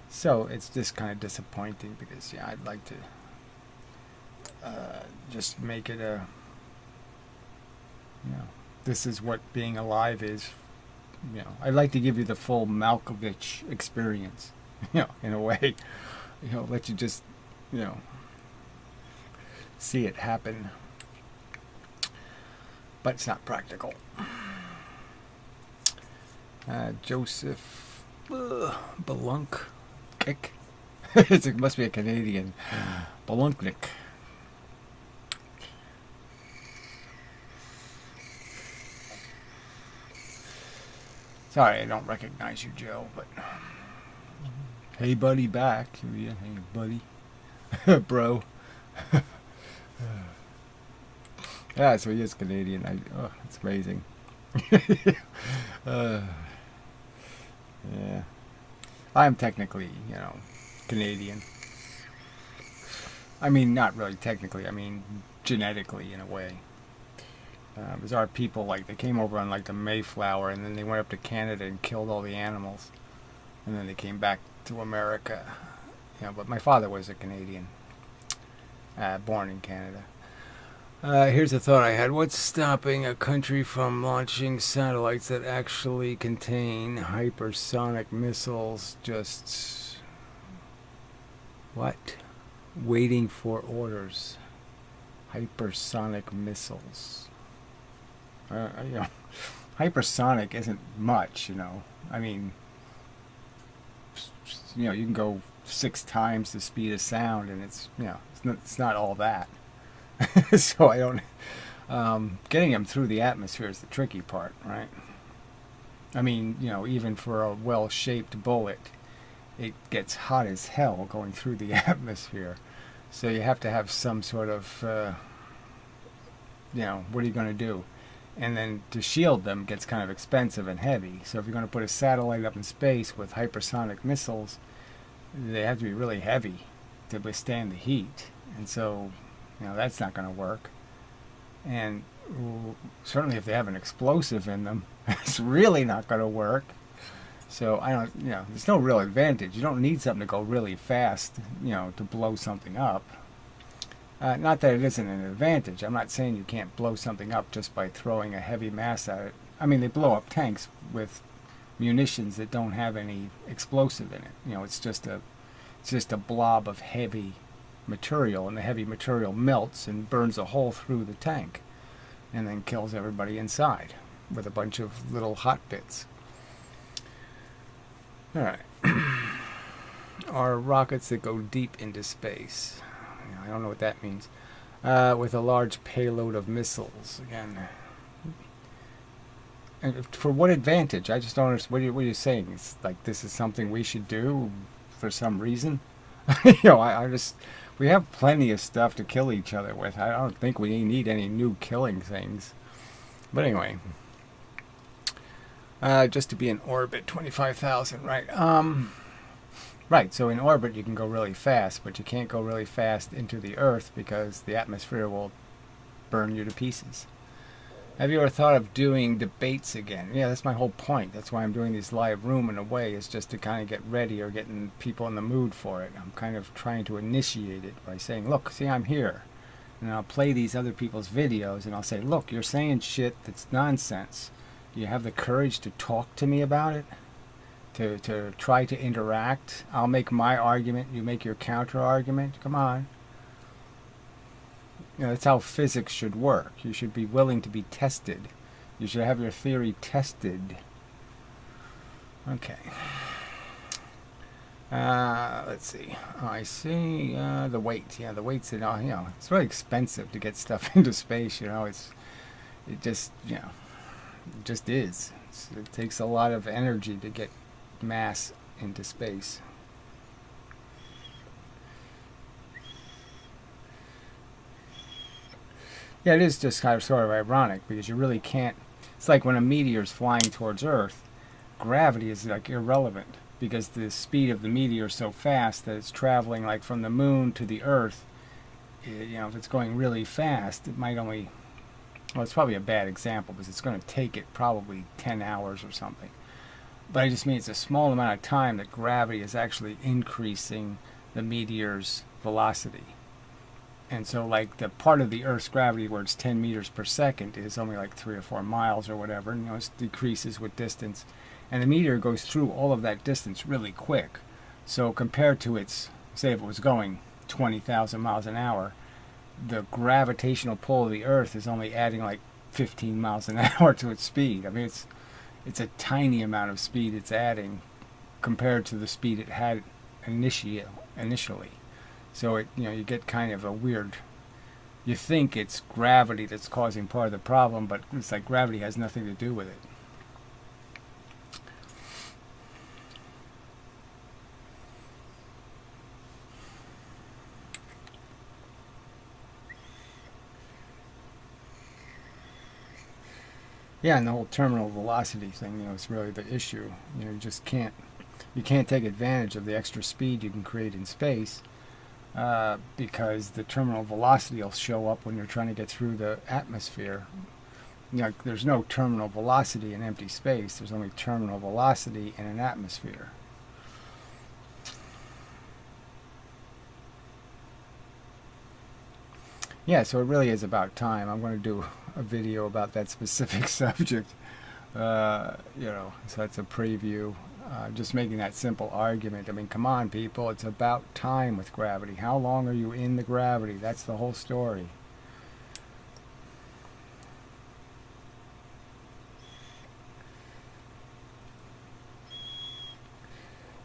So it's just kind of disappointing because, yeah, I'd like to just make it a, you know, this is what being alive is. You know, I'd like to give you the full Malkovich experience, you know, in a way. You know, let you just, you know, see it happen. But it's not practical. Joseph Balunk. It must be a Canadian. Balunknik. Sorry, I don't recognize you, Joe, but... Hey, buddy, back. Yeah, hey, buddy. Bro. Yeah, so he is Canadian. Oh, it's amazing. Yeah. I'm technically, you know, Canadian. I mean, not really technically. I mean, genetically, in a way. Because our people, like, they came over on, like, the Mayflower, and then they went up to Canada and killed all the animals. And then they came back to America. You know, but my father was a Canadian. Born in Canada. Here's a thought I had. What's stopping a country from launching satellites that actually contain hypersonic missiles? Just... what? Waiting for orders. Hypersonic missiles. You know, hypersonic isn't much, you know. I mean, you know, you can go 6 times the speed of sound, and it's, you know, it's not all that. So I don't... getting them through the atmosphere is the tricky part, right? I mean, you know, even for a well-shaped bullet, it gets hot as hell going through the atmosphere. So you have to have some sort of, you know, what are you going to do? And then to shield them gets kind of expensive and heavy. So if you're going to put a satellite up in space with hypersonic missiles, they have to be really heavy to withstand the heat. And so, you know, that's not going to work. And certainly if they have an explosive in them, it's really not going to work. So I don't, you know, there's no real advantage. You don't need something to go really fast, you know, to blow something up. Not that it isn't an advantage. I'm not saying you can't blow something up just by throwing a heavy mass at it. I mean, they blow up tanks with munitions that don't have any explosive in it. You know, it's just a blob of heavy material, and the heavy material melts and burns a hole through the tank, and then kills everybody inside with a bunch of little hot bits. All right. Are rockets that go deep into space. I don't know what that means. With a large payload of missiles. Again, and for what advantage? I just don't understand. What are you saying? It's like this is something we should do for some reason? You know, I just... We have plenty of stuff to kill each other with. I don't think we need any new killing things. But anyway. Just to be in orbit, 25,000, right? Right, so in orbit you can go really fast, but you can't go really fast into the Earth because the atmosphere will burn you to pieces. Have you ever thought of doing debates again? Yeah, that's my whole point. That's why I'm doing these live room in a way, is just to kind of get ready or getting people in the mood for it. I'm kind of trying to initiate it by saying, look, see, I'm here. And I'll play these other people's videos and I'll say, look, you're saying shit that's nonsense. Do you have the courage to talk to me about it? To try to interact? I'll make my argument, you make your counter argument. Come on. You know, that's how physics should work. You should be willing to be tested. You should have your theory tested. Okay. Let's see. Oh, I see the weight. Yeah, the weight's, you know, it's really expensive to get stuff into space. You know, it just, you know, it just is. It takes a lot of energy to get mass into space. Yeah, it is just kind of sort of ironic because you really can't... It's like when a meteor is flying towards Earth, gravity is like irrelevant because the speed of the meteor is so fast that it's traveling like from the moon to the Earth. You know, if it's going really fast, it might only... Well, it's probably a bad example because it's going to take it probably 10 hours or something. But I just mean it's a small amount of time that gravity is actually increasing the meteor's velocity. And so, like, the part of the Earth's gravity where it's 10 meters per second is only like 3 or 4 miles or whatever. And, you know, it decreases with distance. And the meteor goes through all of that distance really quick. So compared to its, say if it was going 20,000 miles an hour, the gravitational pull of the Earth is only adding like 15 miles an hour to its speed. I mean, it's a tiny amount of speed it's adding compared to the speed it had initially. So it, you know, you get kind of a weird... You think it's gravity that's causing part of the problem, but it's like gravity has nothing to do with it. Yeah, and the whole terminal velocity thing, you know, is really the issue. You know, you can't take advantage of the extra speed you can create in space because the terminal velocity will show up when you're trying to get through the atmosphere. You know, there's no terminal velocity in empty space. There's only terminal velocity in an atmosphere. Yeah, so it really is about time. I'm going to do a video about that specific subject. You know, so that's a preview. Just making that simple argument. I mean, come on, people. It's about time with gravity. How long are you in the gravity? That's the whole story.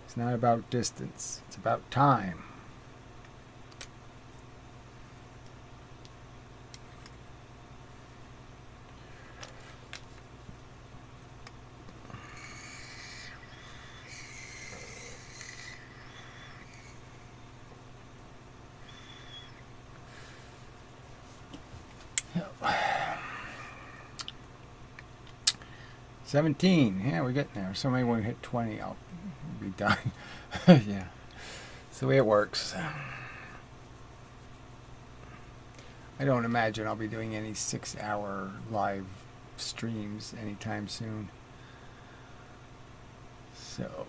It's not about distance. It's about time. 17. Yeah, we're getting there. Somebody when we hit 20, I'll be done. Yeah. It's the way it works. I don't imagine I'll be doing any 6-hour live streams anytime soon. So...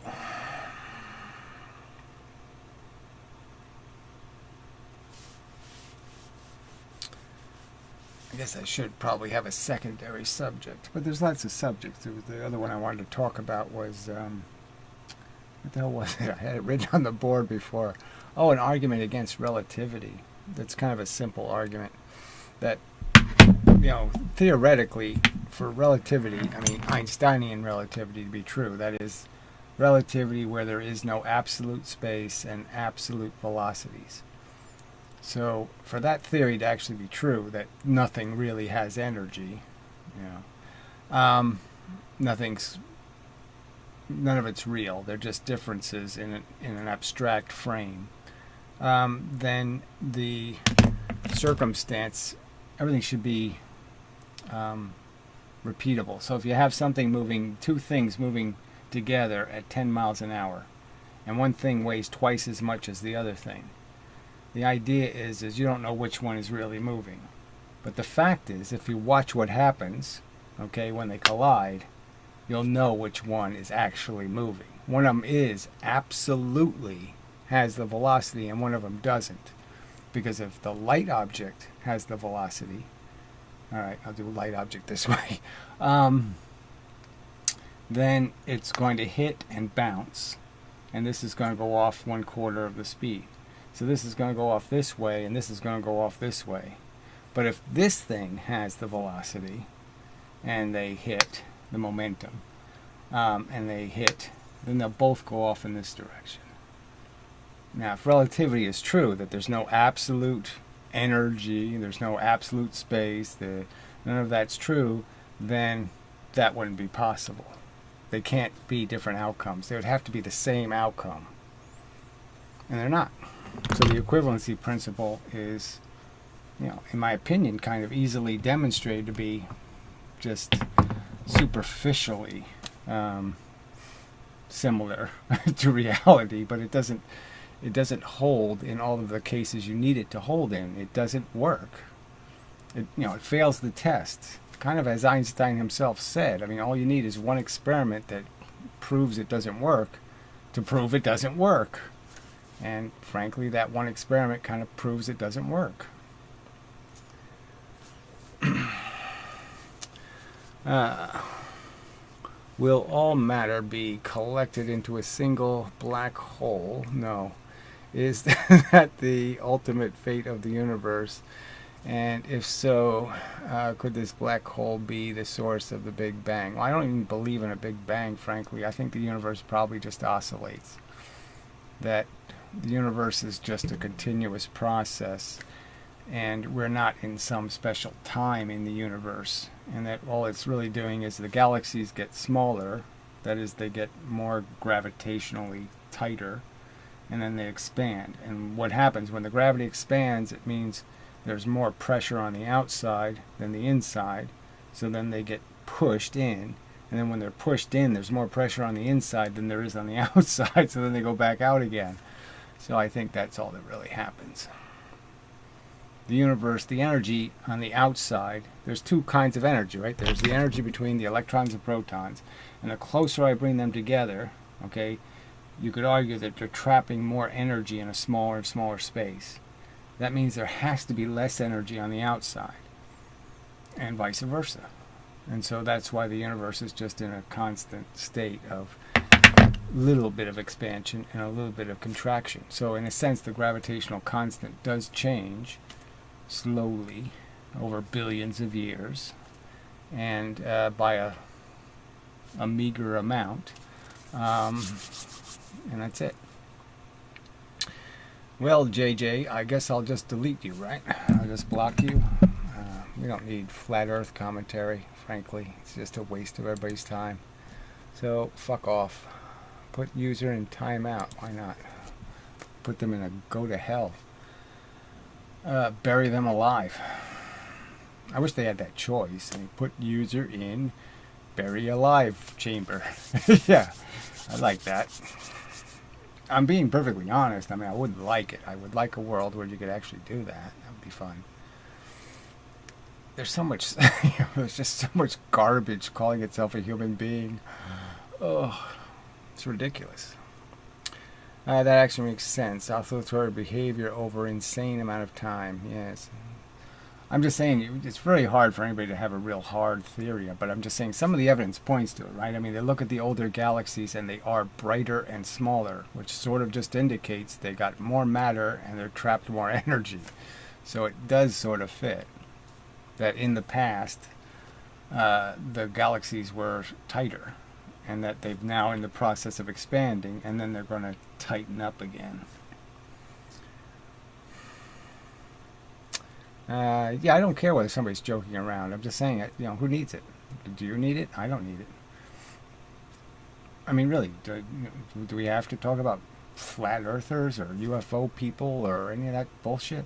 I guess I should probably have a secondary subject, but there's lots of subjects. The other one I wanted to talk about was, what the hell was it? I had it written on the board before. Oh, an argument against relativity. That's kind of a simple argument that, theoretically, for relativity, I mean, Einsteinian relativity to be true, that is, relativity where there is no absolute space and absolute velocities. So for that theory to actually be true, that nothing really has energy, none of it's real. They're just differences in an abstract frame. Then the circumstance, everything should be repeatable. So if you have two things moving together at 10 miles an hour, and one thing weighs twice as much as the other thing, the idea is you don't know which one is really moving. But the fact is, if you watch what happens, when they collide, you'll know which one is actually moving. One of them absolutely has the velocity and one of them doesn't. Because if the light object has the velocity, alright, I'll do light object this way, then it's going to hit and bounce, and this is going to go off 1/4 of the speed. So this is going to go off this way, and this is going to go off this way. But if this thing has the velocity, and they hit the momentum, and they hit, then they'll both go off in this direction. Now, if relativity is true, that there's no absolute energy, there's no absolute space, none of that's true, then that wouldn't be possible. They can't be different outcomes. They would have to be the same outcome. And they're not. So the equivalency principle is, in my opinion, kind of easily demonstrated to be just superficially similar to reality, but it doesn't hold in all of the cases you need it to hold in. It doesn't work. It fails the test. Kind of as Einstein himself said. I mean, all you need is one experiment that proves it doesn't work to prove it doesn't work. And frankly, that one experiment kind of proves it doesn't work. Will all matter be collected into a single black hole? No. Is that the ultimate fate of the universe? And if so, could this black hole be the source of the Big Bang? Well, I don't even believe in a Big Bang, frankly. I think the universe probably just oscillates. That the universe is just a continuous process, and we're not in some special time in the universe, and that all it's really doing is the galaxies get smaller, that is, they get more gravitationally tighter, and then they expand. And what happens when the gravity expands, it means there's more pressure on the outside than the inside, so then they get pushed in, and then when they're pushed in, there's more pressure on the inside than there is on the outside, so then they go back out again. So I think that's all that really happens. The universe, the energy on the outside, there's two kinds of energy, right? There's the energy between the electrons and protons, and the closer I bring them together, you could argue that they're trapping more energy in a smaller and smaller space. That means there has to be less energy on the outside, and vice versa. And so that's why the universe is just in a constant state of little bit of expansion and a little bit of contraction. So in a sense, the gravitational constant does change slowly over billions of years, and by a meager amount, and that's it. Well, JJ, I guess I'll just delete you, right? I'll just block you. We don't need flat earth commentary, frankly. It's just a waste of everybody's time. So, fuck off. Put user in timeout. Why not? Put them in a go to hell. Bury them alive. I wish they had that choice. I mean, put user in bury alive chamber. Yeah, I like that. I'm being perfectly honest. I mean, I wouldn't like it. I would like a world where you could actually do that. That would be fun. There's so much, there's just so much garbage calling itself a human being. Oh, it's ridiculous. That actually makes sense. Oscillatory behavior over insane amount of time. Yes. I'm just saying it's very hard for anybody to have a real hard theory, but I'm just saying some of the evidence points to it, right? I mean, they look at the older galaxies and they are brighter and smaller, which sort of just indicates they got more matter and they're trapped more energy. So it does sort of fit that in the past the galaxies were tighter and that they've now in the process of expanding and then they're going to tighten up again. Yeah, I don't care whether somebody's joking around. I'm just saying, who needs it? Do you need it? I don't need it. I mean, really, do we have to talk about flat earthers or UFO people or any of that bullshit?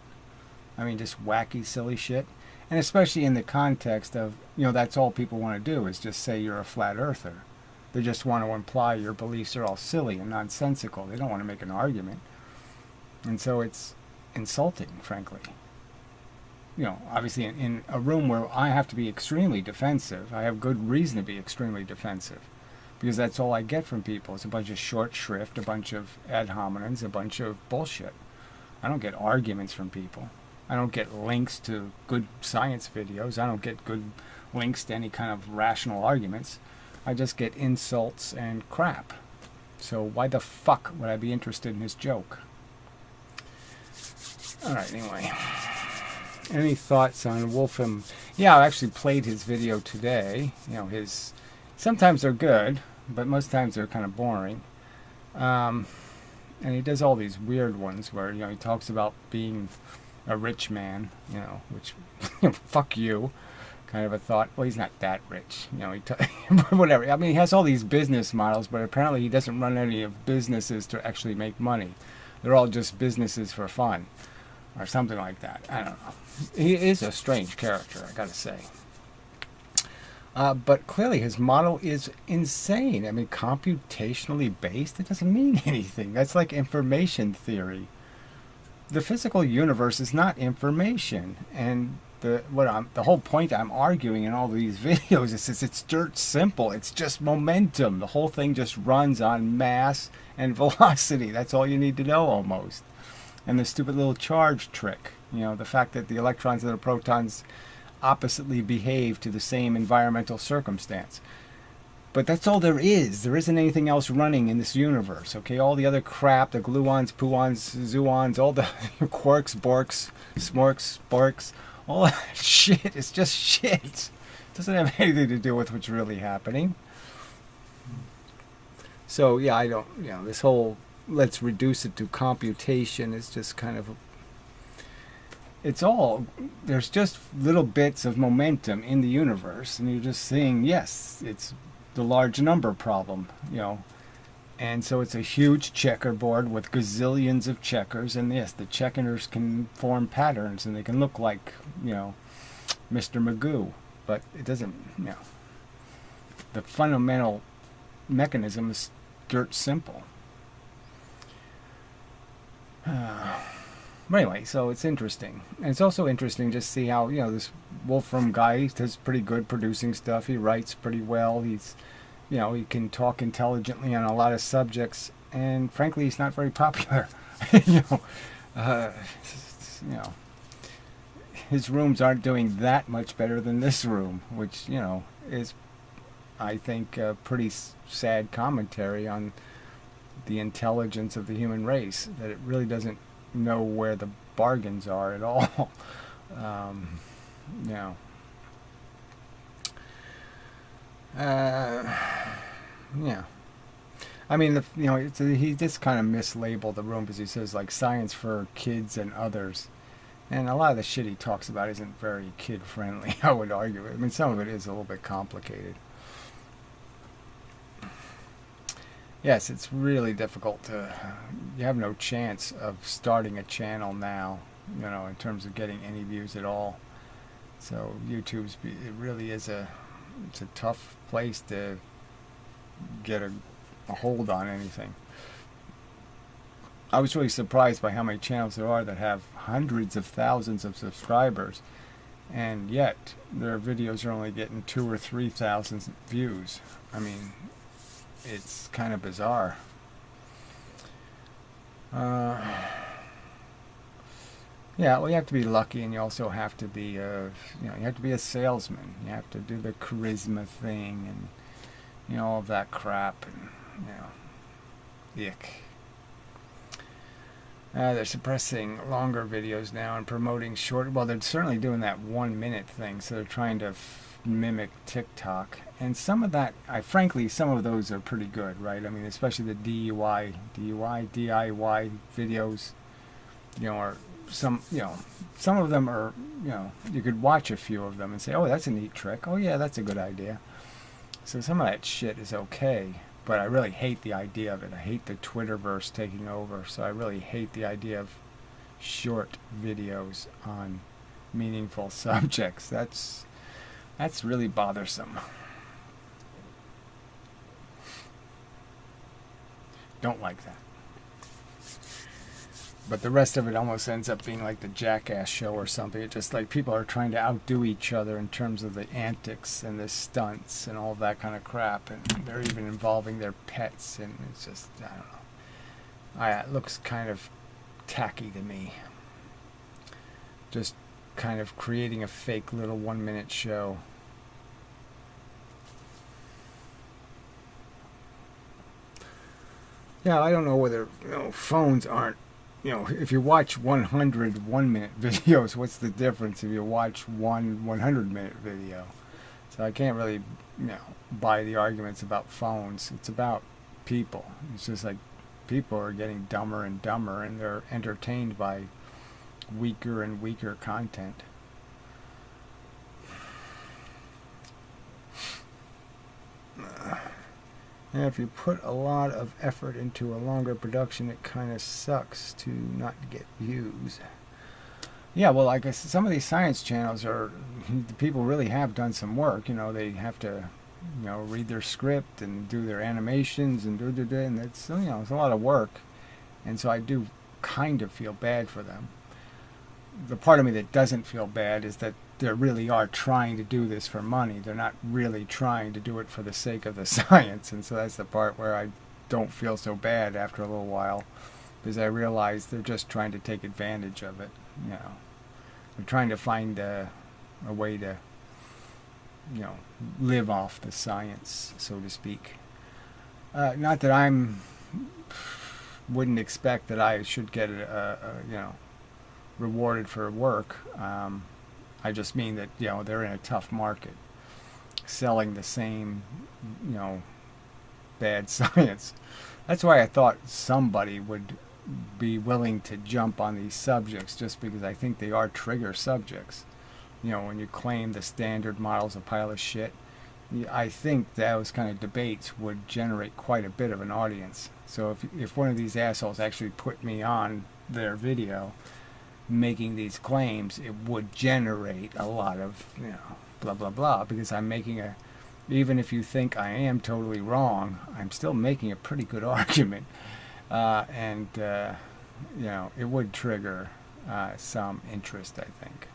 I mean, just wacky, silly shit. And especially in the context of, that's all people want to do is just say you're a flat earther. They just want to imply your beliefs are all silly and nonsensical. They don't want to make an argument. And so it's insulting, frankly. Obviously in a room where I have to be extremely defensive, I have good reason to be extremely defensive. Because that's all I get from people. It's a bunch of short shrift, a bunch of ad hominems, a bunch of bullshit. I don't get arguments from people. I don't get links to good science videos. I don't get good links to any kind of rational arguments. I just get insults and crap. So why the fuck would I be interested in his joke? Alright, anyway. Any thoughts on Wolfram? Yeah, I actually played his video today. Sometimes they're good, but most times they're kind of boring. And he does all these weird ones where, he talks about being a rich man, which, fuck you, kind of a thought. Well, he's not that rich, whatever. I mean, he has all these business models, but apparently he doesn't run any of businesses to actually make money. They're all just businesses for fun. Or something like that. I don't know. He is a strange character, I gotta say. But clearly his model is insane. I mean, computationally based, it doesn't mean anything. That's like information theory. The physical universe is not information. And the whole point I'm arguing in all these videos is it's dirt simple. It's just momentum. The whole thing just runs on mass and velocity. That's all you need to know almost. And the stupid little charge trick, the fact that the electrons and the protons oppositely behave to the same environmental circumstance. But that's all there is. There isn't anything else running in this universe, okay? All the other crap, the gluons, puons, zoons, all the quarks, borks, smorks, sporks, all that shit is just shit. It doesn't have anything to do with what's really happening. So, yeah, I don't, this whole let's reduce it to computation is just kind of there's just little bits of momentum in the universe and you're just saying yes, it's the large number problem, and so it's a huge checkerboard with gazillions of checkers, and yes, the checkers can form patterns and they can look like Mr. Magoo, but it doesn't, the fundamental mechanism is dirt simple. But anyway, so it's interesting. And it's also interesting to see how, this Wolfram guy does pretty good producing stuff. He writes pretty well. He's, he can talk intelligently on a lot of subjects. And frankly, he's not very popular. His rooms aren't doing that much better than this room, which, is, I think, a pretty sad commentary on the intelligence of the human race, that it really doesn't know where the bargains are at all. Yeah. I mean, he just kind of mislabeled the room because he says like science for kids and others, and a lot of the shit he talks about isn't very kid friendly. I would argue. I mean, some of it is a little bit complicated. Yes, it's really difficult you have no chance of starting a channel now, in terms of getting any views at all. So it really is it's a tough place to get a hold on anything. I was really surprised by how many channels there are that have hundreds of thousands of subscribers, and yet their videos are only getting 2,000 or 3,000 views. I mean, it's kind of bizarre. Yeah, well, you have to be lucky, and you also have to be you have to be a salesman. You have to do the charisma thing, and all of that crap, and ick. They're suppressing longer videos now and promoting short. Well, they're certainly doing that 1 minute thing, so they're trying to mimic TikTok. And some of that, frankly, some of those are pretty good, right? I mean, especially the DIY videos, or some of them are, you could watch a few of them and say, oh, that's a neat trick. Oh, yeah, that's a good idea. So some of that shit is okay. But I really hate the idea of it. I hate the Twitterverse taking over. So I really hate the idea of short videos on meaningful subjects. That's really bothersome. Don't like that. But the rest of it almost ends up being like the Jackass show or something. It's just like people are trying to outdo each other in terms of the antics and the stunts and all that kind of crap. And they're even involving their pets. And it's just, I don't know. It looks kind of tacky to me. Just kind of creating a fake little 1 minute show. Yeah, I don't know whether phones aren't. If you watch 100 1 minute videos, what's the difference if you watch one 100 minute video? So I can't really, buy the arguments about phones. It's about people. It's just like people are getting dumber and dumber, and they're entertained by weaker and weaker content. And if you put a lot of effort into a longer production, it kind of sucks to not get views. Yeah, well, I guess some of these science channels the people really have done some work. They have to, read their script and do their animations and and it's, it's a lot of work. And so I do kind of feel bad for them. The part of me that doesn't feel bad is that they really are trying to do this for money. They're not really trying to do it for the sake of the science. And so that's the part where I don't feel so bad after a little while, because I realize they're just trying to take advantage of it. They're trying to find a way to, live off the science, so to speak. Not that wouldn't expect that I should get rewarded for work. I just mean that, they're in a tough market, selling the same, bad science. That's why I thought somebody would be willing to jump on these subjects, just because I think they are trigger subjects. When you claim the standard model's a pile of shit, I think those kind of debates would generate quite a bit of an audience. So if one of these assholes actually put me on their video making these claims, it would generate a lot of, blah, blah, blah, because I'm making even if you think I am totally wrong, I'm still making a pretty good argument. And it would trigger some interest, I think.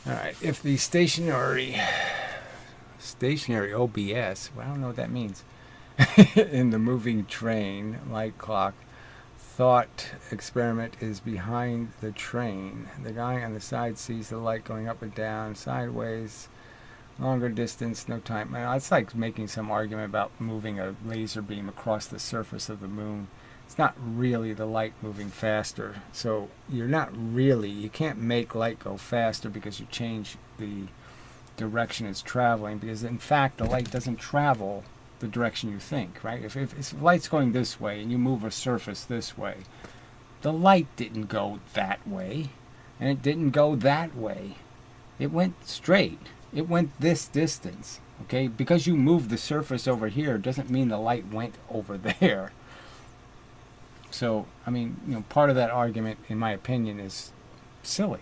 All right, if the stationary OBS, well, I don't know what that means, in the moving train light clock thought experiment is behind the train. The guy on the side sees the light going up and down, sideways, longer distance, no time. It's like making some argument about moving a laser beam across the surface of the moon. It's not really the light moving faster. So you can't make light go faster because you change the direction it's traveling, because in fact the light doesn't travel the direction you think, right? If light's going this way and you move a surface this way, the light didn't go that way, and it didn't go that way. It went straight. It went this distance, okay? Because you moved the surface over here doesn't mean the light went over there. So, part of that argument, in my opinion, is silly.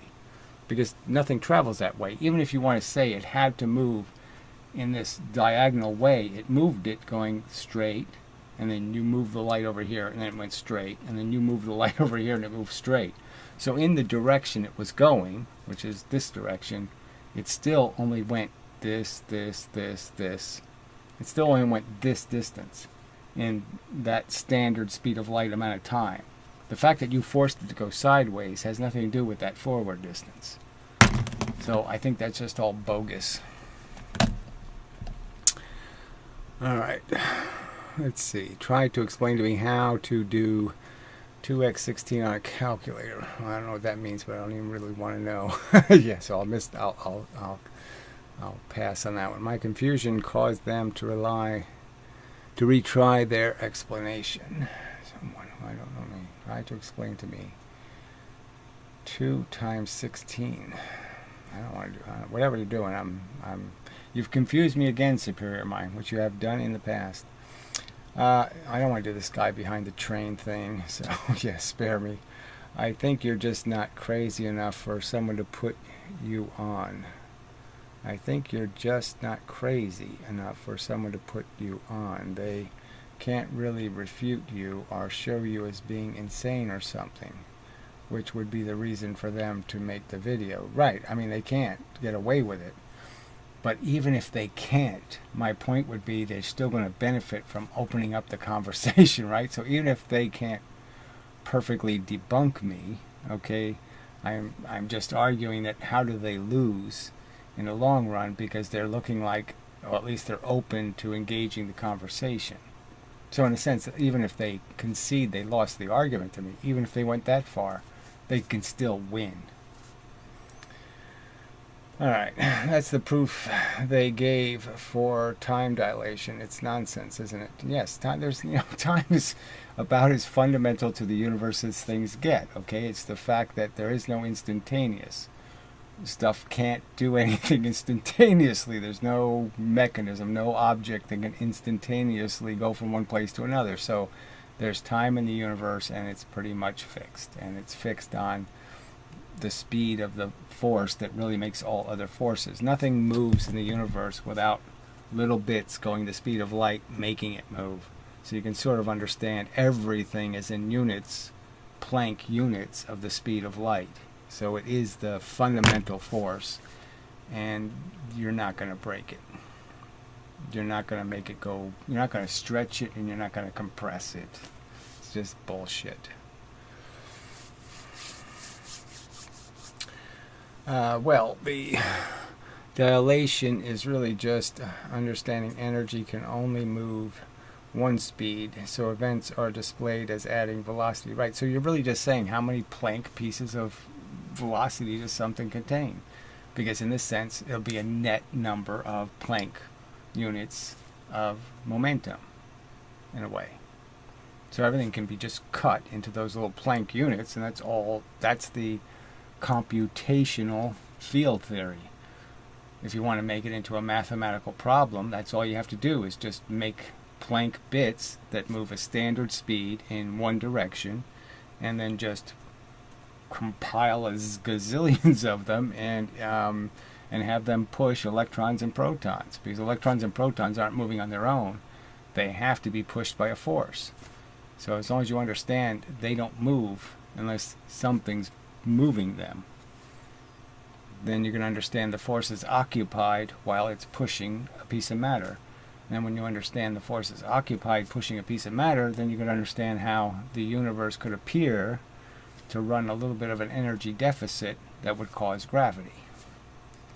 because nothing travels that way. Even if you want to say it had to move in this diagonal way, it moved it going straight, and then you move the light over here, and then it went straight, and then you move the light over here, and it moved straight. So in the direction it was going, which is this direction, it still only went this. It still only went this distance in that standard speed of light amount of time. The fact that you forced it to go sideways has nothing to do with that forward distance. So I think that's just all bogus. All right. Let's see. Try to explain to me how to do 2x16 on a calculator. Well, I don't know what that means, but I don't even really want to know. Yeah, so I'll pass on that one. My confusion caused them to retry their explanation. Someone who I don't know me. Try to explain to me. 2 times 16. I don't want to do whatever you're doing. You've confused me again, superior mind, which you have done in the past. I don't want to do this guy behind the train thing, so yeah, spare me. I think you're just not crazy enough for someone to put you on. I think you're just not crazy enough for someone to put you on. They can't really refute you or show you as being insane or something, which would be the reason for them to make the video. Right, I mean, they can't get away with it. But even if they can't, my point would be they're still going to benefit from opening up the conversation, right? So even if they can't perfectly debunk me, okay, I'm just arguing that how do they lose in the long run, because they're looking like, or at least they're open to engaging the conversation. So in a sense, even if they concede they lost the argument to me, even if they went that far, they can still win. Alright, that's the proof they gave for time dilation. It's nonsense, isn't it? Yes, time is about as fundamental to the universe as things get, okay? It's the fact that there is no instantaneous. Stuff can't do anything instantaneously. There's no mechanism, no object that can instantaneously go from one place to another. So there's time in the universe, and it's pretty much fixed. And it's fixed on the speed of the force that really makes all other forces. Nothing moves in the universe without little bits going the speed of light making it move. So you can sort of understand everything is in units, Planck units of the speed of light. So it is the fundamental force, and you're not going to break it. You're not going to make it go, you're not going to stretch it, and you're not going to compress it. It's just bullshit. Well, the dilation is really just understanding energy can only move one speed, so events are displayed as adding velocity. Right, so you're really just saying how many Planck pieces of velocity does something contain, because in this sense it'll be a net number of Planck units of momentum in a way. So everything can be just cut into those little Planck units, and that's the computational field theory. If you want to make it into a mathematical problem, that's all you have to do, is just make Planck bits that move a standard speed in one direction, and then just compile as gazillions of them and have them push electrons and protons, because electrons and protons aren't moving on their own. They have to be pushed by a force. So as long as you understand they don't move unless something's moving them, then you can understand the force is occupied while it's pushing a piece of matter. And then when you understand the force is occupied pushing a piece of matter, then you can understand how the universe could appear to run a little bit of an energy deficit that would cause gravity.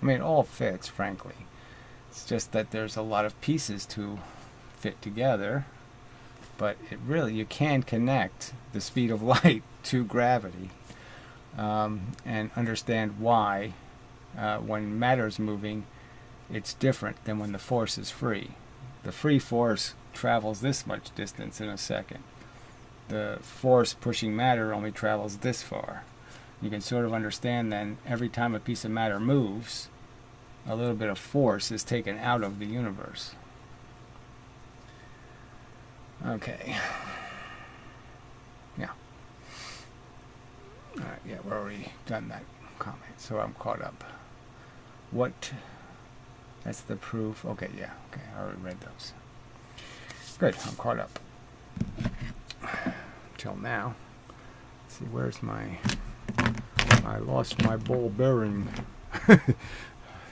I mean, it all fits, frankly. It's just that there's a lot of pieces to fit together, but it really, you can connect the speed of light to gravity, and understand why when matter's moving, it's different than when the force is free. The free force travels this much distance in a second. The force pushing matter only travels this far. You can sort of understand then, every time a piece of matter moves, a little bit of force is taken out of the universe. Okay. Yeah. Alright, yeah, we're already done that comment. So I'm caught up. What? That's the proof. Okay, yeah. Okay, I already read those. Good, I'm caught up. Till now. Let's see, where's my... I lost my ball bearing. There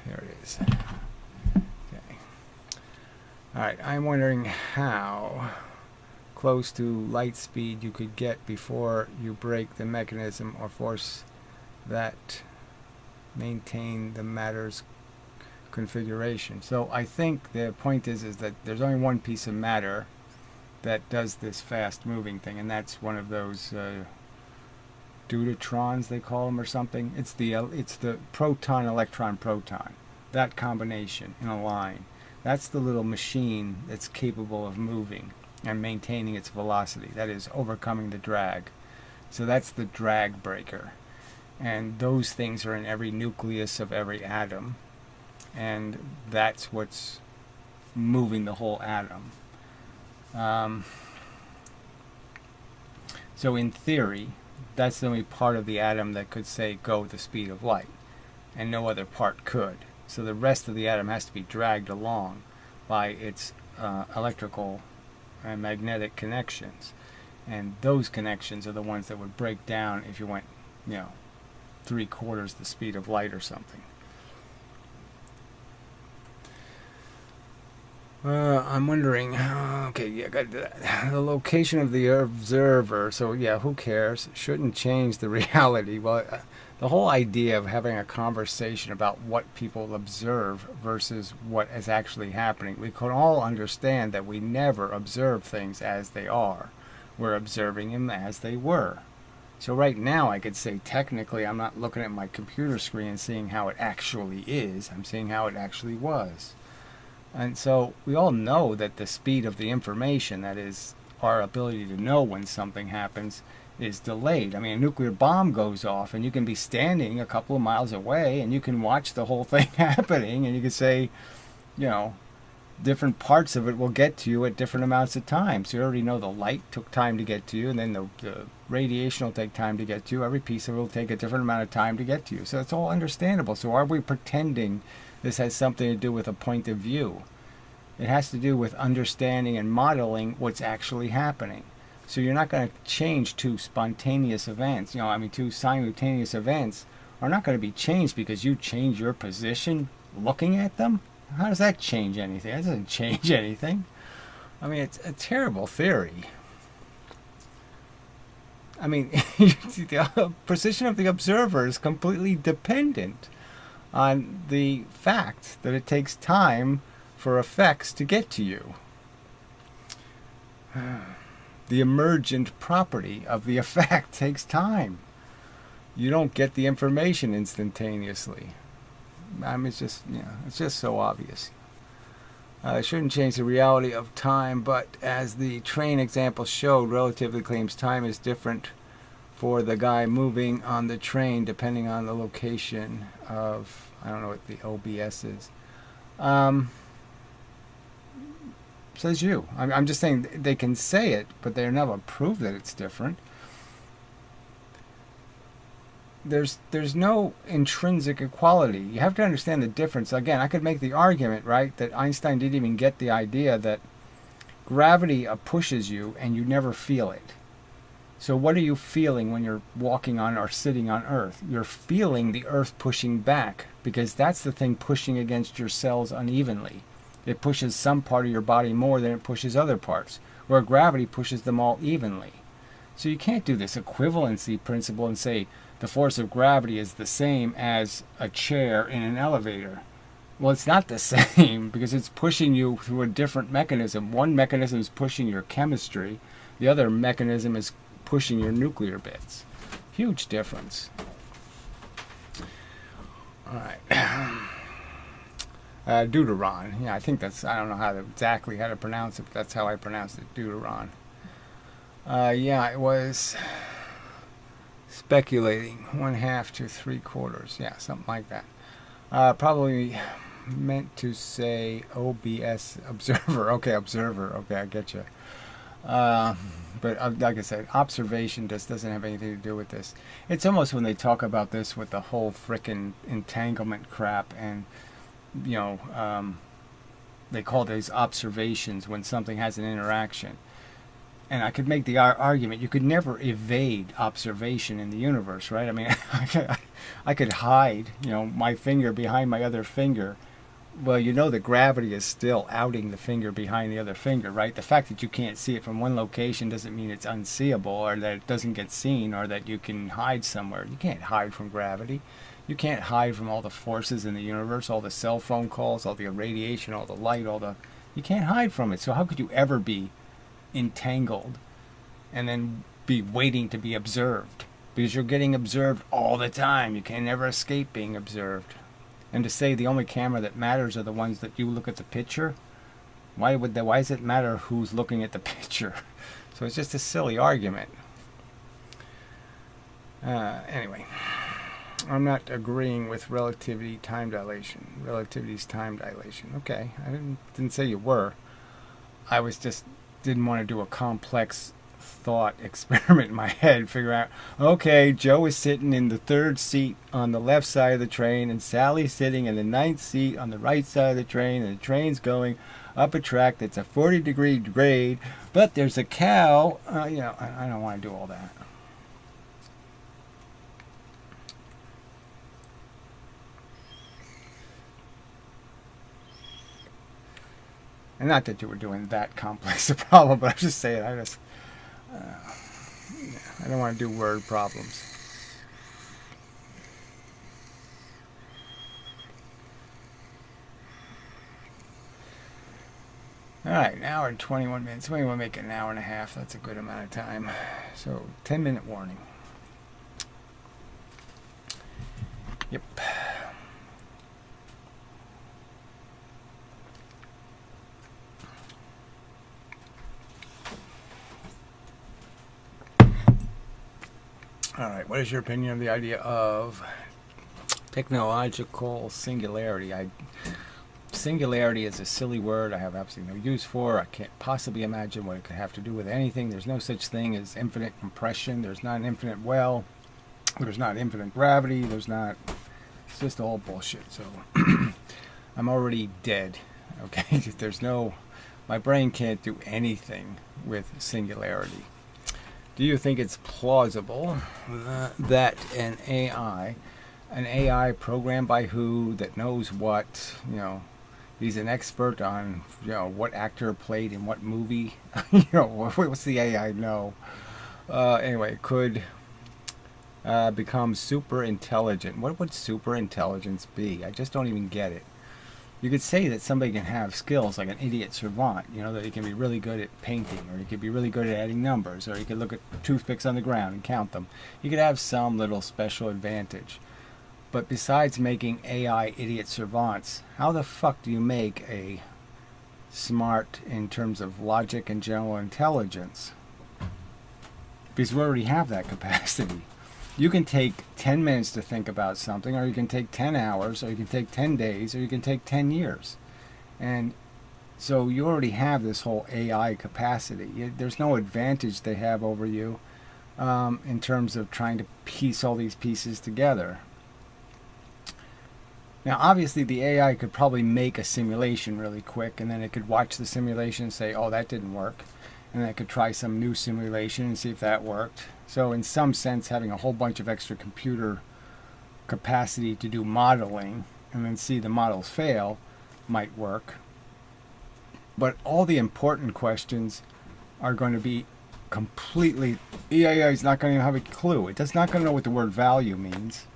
it is. Okay. Alright, I'm wondering how close to light speed you could get before you break the mechanism or force that maintain the matter's configuration. So I think the point is that there's only one piece of matter that does this fast moving thing, and that's one of those deuterons they call them or something. It's the proton electron proton, that combination in a line. That's the little machine that's capable of moving and maintaining its velocity, that is overcoming the drag. So that's the drag breaker, and those things are in every nucleus of every atom, and that's what's moving the whole atom. So in theory, that's the only part of the atom that could say go at the speed of light, and no other part could. So the rest of the atom has to be dragged along by its electrical and magnetic connections, and those connections are the ones that would break down if you went, 3/4 the speed of light or something. I'm wondering, okay, yeah, got the location of the observer. So yeah, who cares? Shouldn't change the reality. Well, the whole idea of having a conversation about what people observe versus what is actually happening, we can all understand that we never observe things as they are. We're observing them as they were. So right now I could say technically I'm not looking at my computer screen and seeing how it actually is. I'm seeing how it actually was. And so we all know that the speed of the information, that is our ability to know when something happens, is delayed. I mean, a nuclear bomb goes off and you can be standing a couple of miles away and you can watch the whole thing happening, and you can say, different parts of it will get to you at different amounts of time. So you already know the light took time to get to you, and then the radiation will take time to get to you. Every piece of it will take a different amount of time to get to you. So it's all understandable. So are we pretending this has something to do with a point of view? It has to do with understanding and modeling what's actually happening. So you're not going to change two spontaneous events. Two simultaneous events are not going to be changed because you change your position looking at them. How does that change anything? That doesn't change anything. It's a terrible theory. The position of the observer is completely dependent on the fact that it takes time for effects to get to you. The emergent property of the effect takes time. You don't get the information instantaneously. It's just so obvious. It shouldn't change the reality of time, but as the train example showed, relativity claims time is different for the guy moving on the train depending on the location of, I don't know what the OBS is. Says you. I'm just saying they can say it, but they're never prove that it's different. There's no intrinsic equality. You have to understand the difference. Again, I could make the argument, right, that Einstein didn't even get the idea that gravity pushes you and you never feel it. So what are you feeling when you're walking on or sitting on Earth? You're feeling the Earth pushing back, because that's the thing pushing against your cells unevenly. It pushes some part of your body more than it pushes other parts, where gravity pushes them all evenly. So you can't do this equivalency principle and say the force of gravity is the same as a chair in an elevator. Well, it's not the same, because it's pushing you through a different mechanism. One mechanism is pushing your chemistry. The other mechanism is pushing your nuclear bits. Huge difference. All right. Deuteron. Yeah, I think that's, I don't know exactly how to pronounce it, but that's how I pronounced it, Deuteron. Yeah, it was speculating 1/2 to 3/4. Yeah, something like that. Probably meant to say OBS, observer. Okay, observer. Okay, I get you. But like I said, observation just doesn't have anything to do with this. It's almost when they talk about this with the whole frickin' entanglement crap, and they call these observations when something has an interaction. And I could make the argument you could never evade observation in the universe, right? I mean, I could hide, my finger behind my other finger. Well, that gravity is still outing the finger behind the other finger, right? The fact that you can't see it from one location doesn't mean it's unseeable, or that it doesn't get seen, or that you can hide somewhere. You can't hide from gravity. You can't hide from all the forces in the universe, all the cell phone calls, all the radiation, all the light, you can't hide from it. So how could you ever be entangled and then be waiting to be observed? Because you're getting observed all the time. You can never escape being observed. And to say the only camera that matters are the ones that you look at the picture, why does it matter who's looking at the picture? So it's just a silly argument. Anyway, I'm not agreeing with relativity time dilation. Relativity's time dilation. Okay, I didn't say you were. I didn't want to do a complex thought experiment in my head, figure out, okay, Joe is sitting in the 3rd seat on the left side of the train, and Sally's sitting in the 9th seat on the right side of the train, and the train's going up a track that's a 40-degree grade, but there's a cow. I don't want to do all that. And not that you were doing that complex a problem, but I'm just saying, I don't want to do word problems. Alright, an hour and 21 minutes. We want to make it an hour and a half. That's a good amount of time. So, 10-minute warning. Yep. All right, what is your opinion of the idea of technological singularity? Singularity is a silly word I have absolutely no use for. I can't possibly imagine what it could have to do with anything. There's no such thing as infinite compression. There's not an infinite well. There's not infinite gravity. It's just all bullshit. So I'm already dead. Okay, my brain can't do anything with singularity. Do you think it's plausible that an AI programmed by who, that knows what, he's an expert on, what actor played in what movie, what's the AI know? Anyway, could become super intelligent. What would super intelligence be? I just don't even get it. You could say that somebody can have skills like an idiot savant, that he can be really good at painting, or he could be really good at adding numbers, or he could look at toothpicks on the ground and count them. He could have some little special advantage. But besides making AI idiot savants, how the fuck do you make a smart in terms of logic and general intelligence? Because we already have that capacity. You can take 10 minutes to think about something, or you can take 10 hours, or you can take 10 days, or you can take 10 years. And so you already have this whole AI capacity. There's no advantage they have over you in terms of trying to piece all these pieces together. Now, obviously, the AI could probably make a simulation really quick, and then it could watch the simulation and say, oh, that didn't work. And then it could try some new simulation and see if that worked. So in some sense, having a whole bunch of extra computer capacity to do modeling and then see the models fail might work. But all the important questions are going to be completely... AI is not going to have a clue. It's not going to know what the word value means.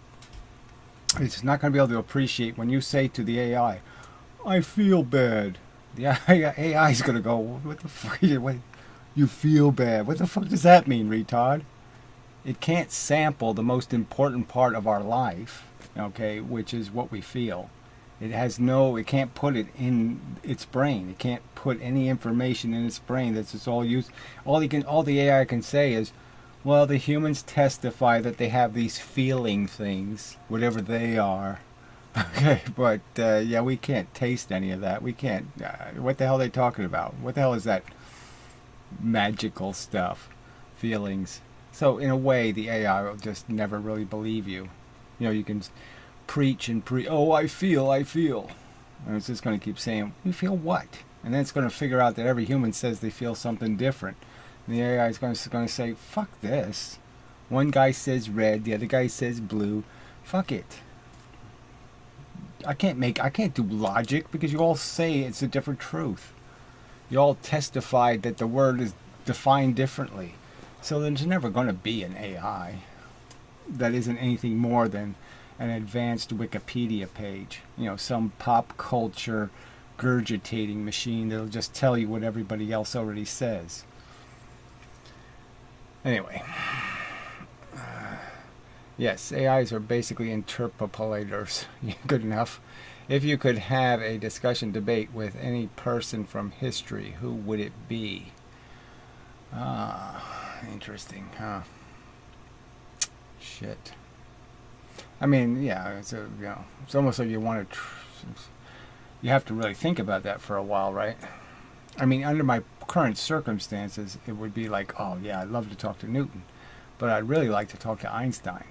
It's not going to be able to appreciate when you say to the AI, I feel bad. The AI is going to go, what the fuck? You feel bad. What the fuck does that mean, retard? It can't sample the most important part of our life, okay, which is what we feel. It can't put it in its brain. It can't put any information in its brain that's just all used. All the AI can say is, well, the humans testify that they have these feeling things, whatever they are. Okay, but yeah, we can't taste any of that. We can't. What the hell are they talking about? What the hell is that? magical stuff, feelings. So in a way, the AI will just never really believe you. You know, you can preach and oh, I feel. And it's just going to keep saying, you feel what? And then it's going to figure out that every human says they feel something different. And the AI is going to say, fuck this. One guy says red, the other guy says blue. Fuck it. I can't do logic because you all say it's a different truth. You all testified that the word is defined differently. So there's never going to be an AI that isn't anything more than an advanced Wikipedia page. You know, some pop culture gurgitating machine that'll just tell you what everybody else already says. Anyway. Yes, AIs are basically interpolators. Good enough. If you could have a discussion debate with any person from history, who would it be? Interesting, huh? Shit. I mean, yeah, it's almost like you want to. You have to really think about that for a while, right? I mean, under my current circumstances, it would be like, oh yeah, I'd love to talk to Newton, but I'd really like to talk to Einstein.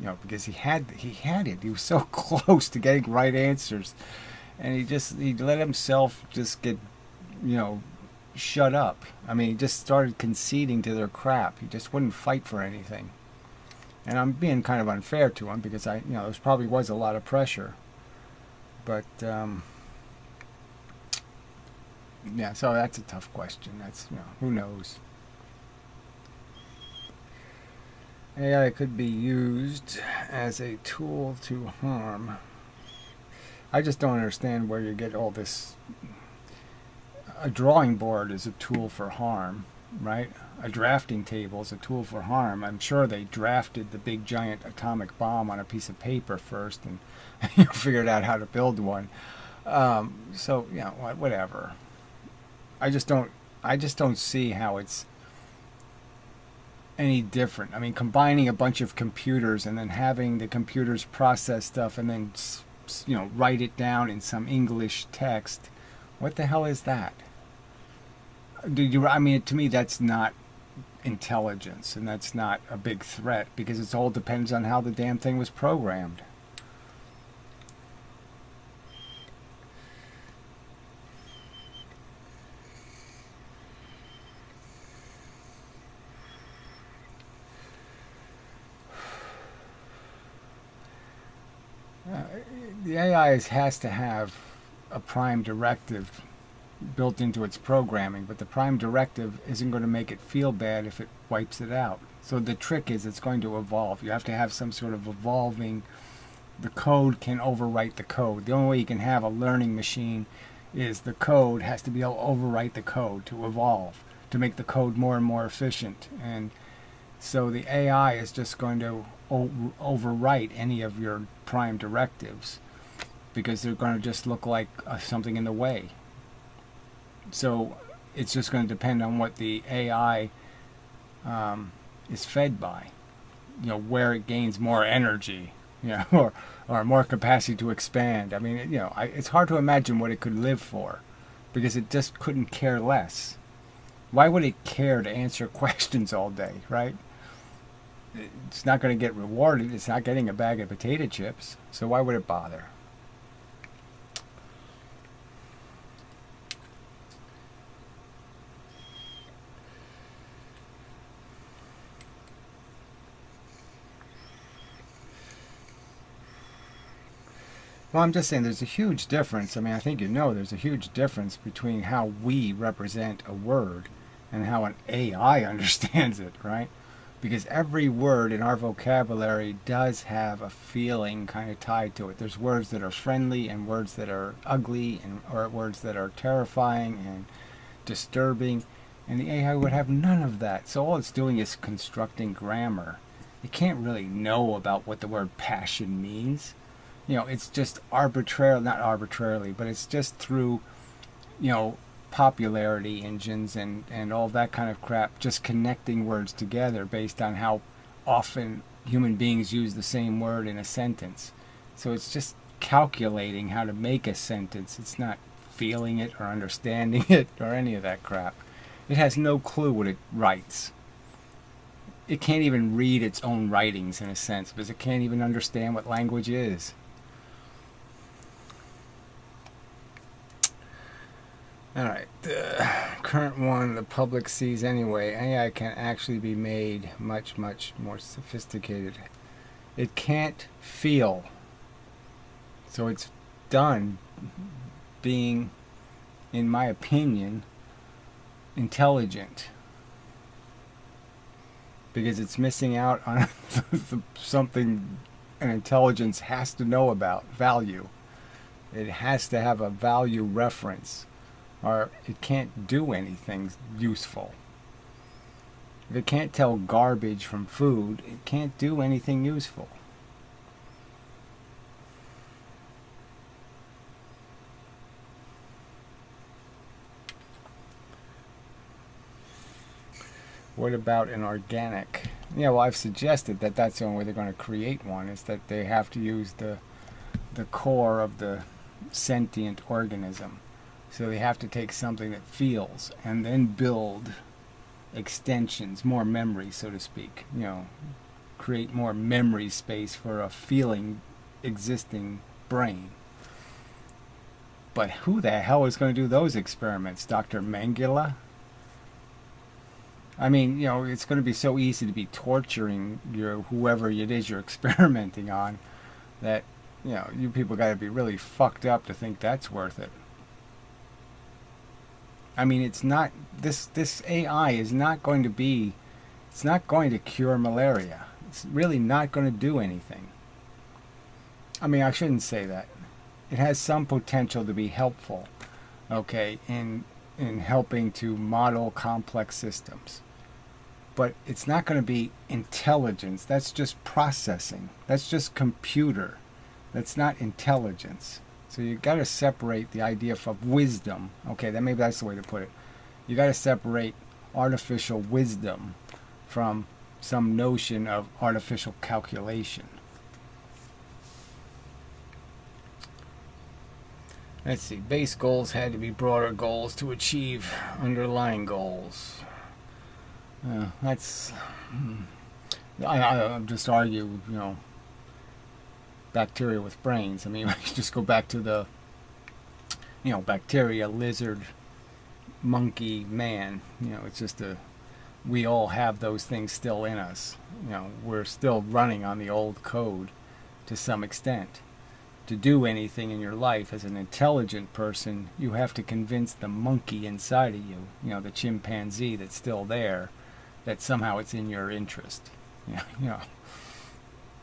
You know, because he had it. He was so close to getting right answers, and he let himself just get, shut up. I mean, he just started conceding to their crap. He just wouldn't fight for anything. And I'm being kind of unfair to him because there probably was a lot of pressure. But yeah, so that's a tough question. That's who knows. AI could be used as a tool to harm. I just don't understand where you get all this. A drawing board is a tool for harm, right? A drafting table is a tool for harm. I'm sure they drafted the big giant atomic bomb on a piece of paper first and figured out how to build one. So, whatever. I just don't see how it's any different. I mean, combining a bunch of computers and then having the computers process stuff and then write it down in some English text. What the hell is that? I mean, to me, that's not intelligence, and that's not a big threat because it all depends on how the damn thing was programmed. The AI has to have a prime directive built into its programming, but the prime directive isn't going to make it feel bad if it wipes it out. So the trick is it's going to evolve. You have to have some sort of evolving. The code can overwrite the code. The only way you can have a learning machine is the code has to be able to overwrite the code to evolve, to make the code more and more efficient. And so the AI is just going to overwrite any of your prime directives because they're going to just look like something in the way. So it's just going to depend on what the AI is fed by, where it gains more energy, or more capacity to expand. I mean, it's hard to imagine what it could live for because it just couldn't care less. Why would it care to answer questions all day, right? It's not going to get rewarded. It's not getting a bag of potato chips. So why would it bother? Well, I'm just saying there's a huge difference. I mean, I think there's a huge difference between how we represent a word and how an AI understands it, right? Because every word in our vocabulary does have a feeling kind of tied to it. There's words that are friendly and words that are ugly or words that are terrifying and disturbing. And the AI would have none of that. So all it's doing is constructing grammar. It can't really know about what the word passion means. It's just not arbitrarily, but it's just through, popularity engines and all that kind of crap, just connecting words together based on how often human beings use the same word in a sentence. So it's just calculating how to make a sentence. It's not feeling it or understanding it or any of that crap. It has no clue what it writes. It can't even read its own writings in a sense, because it can't even understand what language is. Alright, the current one the public sees anyway. AI can actually be made much, much more sophisticated. It can't feel. So it's done being, in my opinion, intelligent. Because it's missing out on something an intelligence has to know about, value. It has to have a value reference, or it can't do anything useful. If it can't tell garbage from food, it can't do anything useful. What about an organic? Yeah, well, I've suggested that that's the only way they're going to create one, is that they have to use the core of the sentient organism. So they have to take something that feels and then build extensions, more memory, so to speak. You know, create more memory space for a feeling existing brain. But who the hell is going to do those experiments? Dr. Mengele? I mean, you know, it's going to be so easy to be torturing whoever it is you're experimenting on that, you know, you people got to be really fucked up to think that's worth it. I mean, it's not, this AI is not going to be, it's not going to cure malaria. It's really not going to do anything. I mean, I shouldn't say that. It has some potential to be helpful, okay, in helping to model complex systems. But it's not going to be intelligence. That's just processing. That's just computer. That's not intelligence. So you got to separate the idea of wisdom. Okay, maybe that's the way to put it. You got to separate artificial wisdom from some notion of artificial calculation. Let's see. Base goals had to be broader goals to achieve underlying goals. I'll just argue, you know, bacteria with brains. I mean, you just go back to the, you know, bacteria, lizard, monkey, man. You know, it's just we all have those things still in us. You know, we're still running on the old code to some extent. To do anything in your life as an intelligent person, you have to convince the monkey inside of you, you know, the chimpanzee that's still there, that somehow it's in your interest. You know,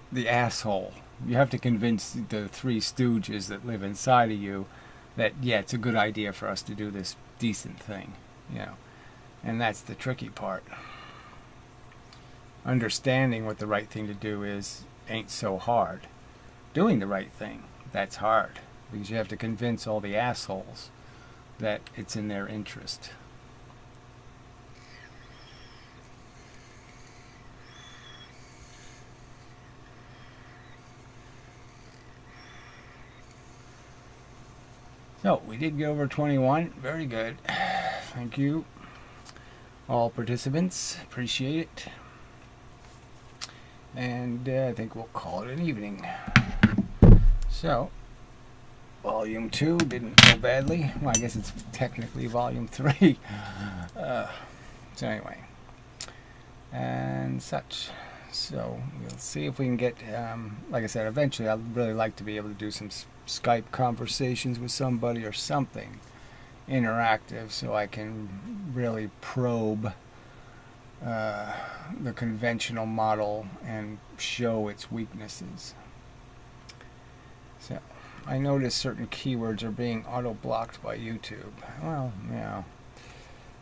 the asshole. You have to convince the three stooges that live inside of you that, yeah, it's a good idea for us to do this decent thing, you know. And that's the tricky part. Understanding what the right thing to do is ain't so hard. Doing the right thing, that's hard, because you have to convince all the assholes that it's in their interest. So, we did get over 21. Very good. Thank you, all participants. Appreciate it. And I think we'll call it an evening. So, Volume 2 didn't go badly. Well, I guess it's technically Volume 3. So anyway, and such. So we'll see if we can get, like I said, eventually I'd really like to be able to do some Skype conversations with somebody or something interactive, so I can really probe the conventional model and show its weaknesses. So I notice certain keywords are being auto-blocked by YouTube. Well, you know,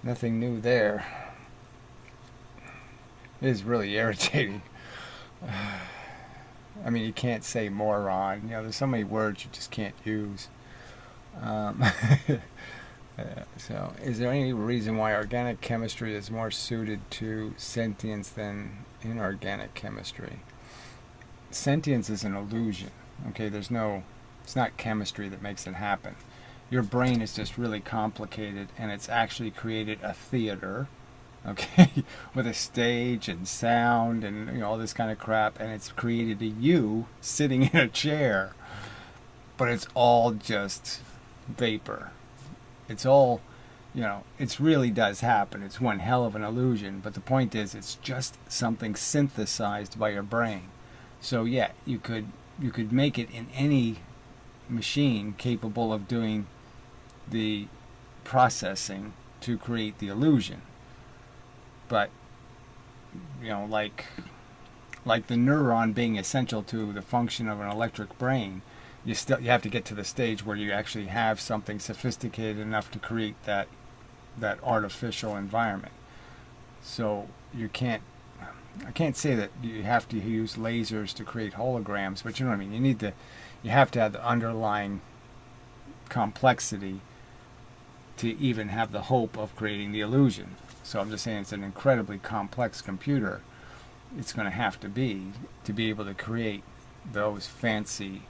nothing new there. It is really irritating. I mean, you can't say moron. You know, there's so many words you just can't use. So, is there any reason why organic chemistry is more suited to sentience than inorganic chemistry? Sentience is an illusion. Okay, it's not chemistry that makes it happen. your brain is just really complicated, and it's actually created a theater, okay, with a stage and sound and, you know, all this kind of crap, and it's created a you sitting in a chair, but it's all just vapor. It's all, you know, it really does happen. It's one hell of an illusion, but the point is, it's just something synthesized by your brain. So yeah, you could make it in any machine capable of doing the processing to create the illusion. But, you know, like the neuron being essential to the function of an electric brain, you have to get to the stage where you actually have something sophisticated enough to create that artificial environment. So I can't say that you have to use lasers to create holograms, but you know what I mean. You have to have the underlying complexity to even have the hope of creating the illusion. So I'm just saying, it's an incredibly complex computer. It's going to have to be able to create those fancy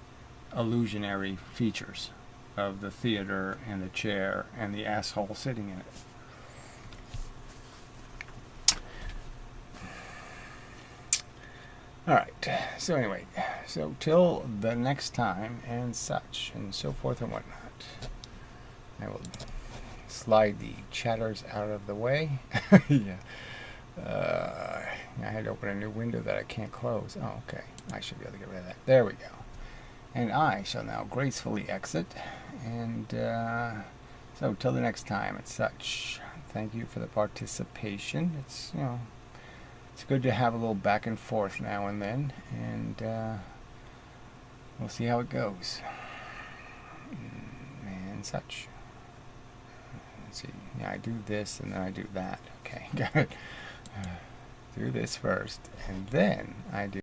illusionary features of the theater and the chair and the asshole sitting in it. Alright, so anyway, so till the next time and such and so forth and whatnot, I will slide the chatters out of the way. Yeah. I had to open a new window that I can't close. Oh, okay. I should be able to get rid of that. There we go. And I shall now gracefully exit. And so till the next time and such, thank you for the participation. It's, you know, it's good to have a little back and forth now and then, and we'll see how it goes and such. Let's see. Yeah, I do this and then I do that. Okay, got it. Do this first, and then I do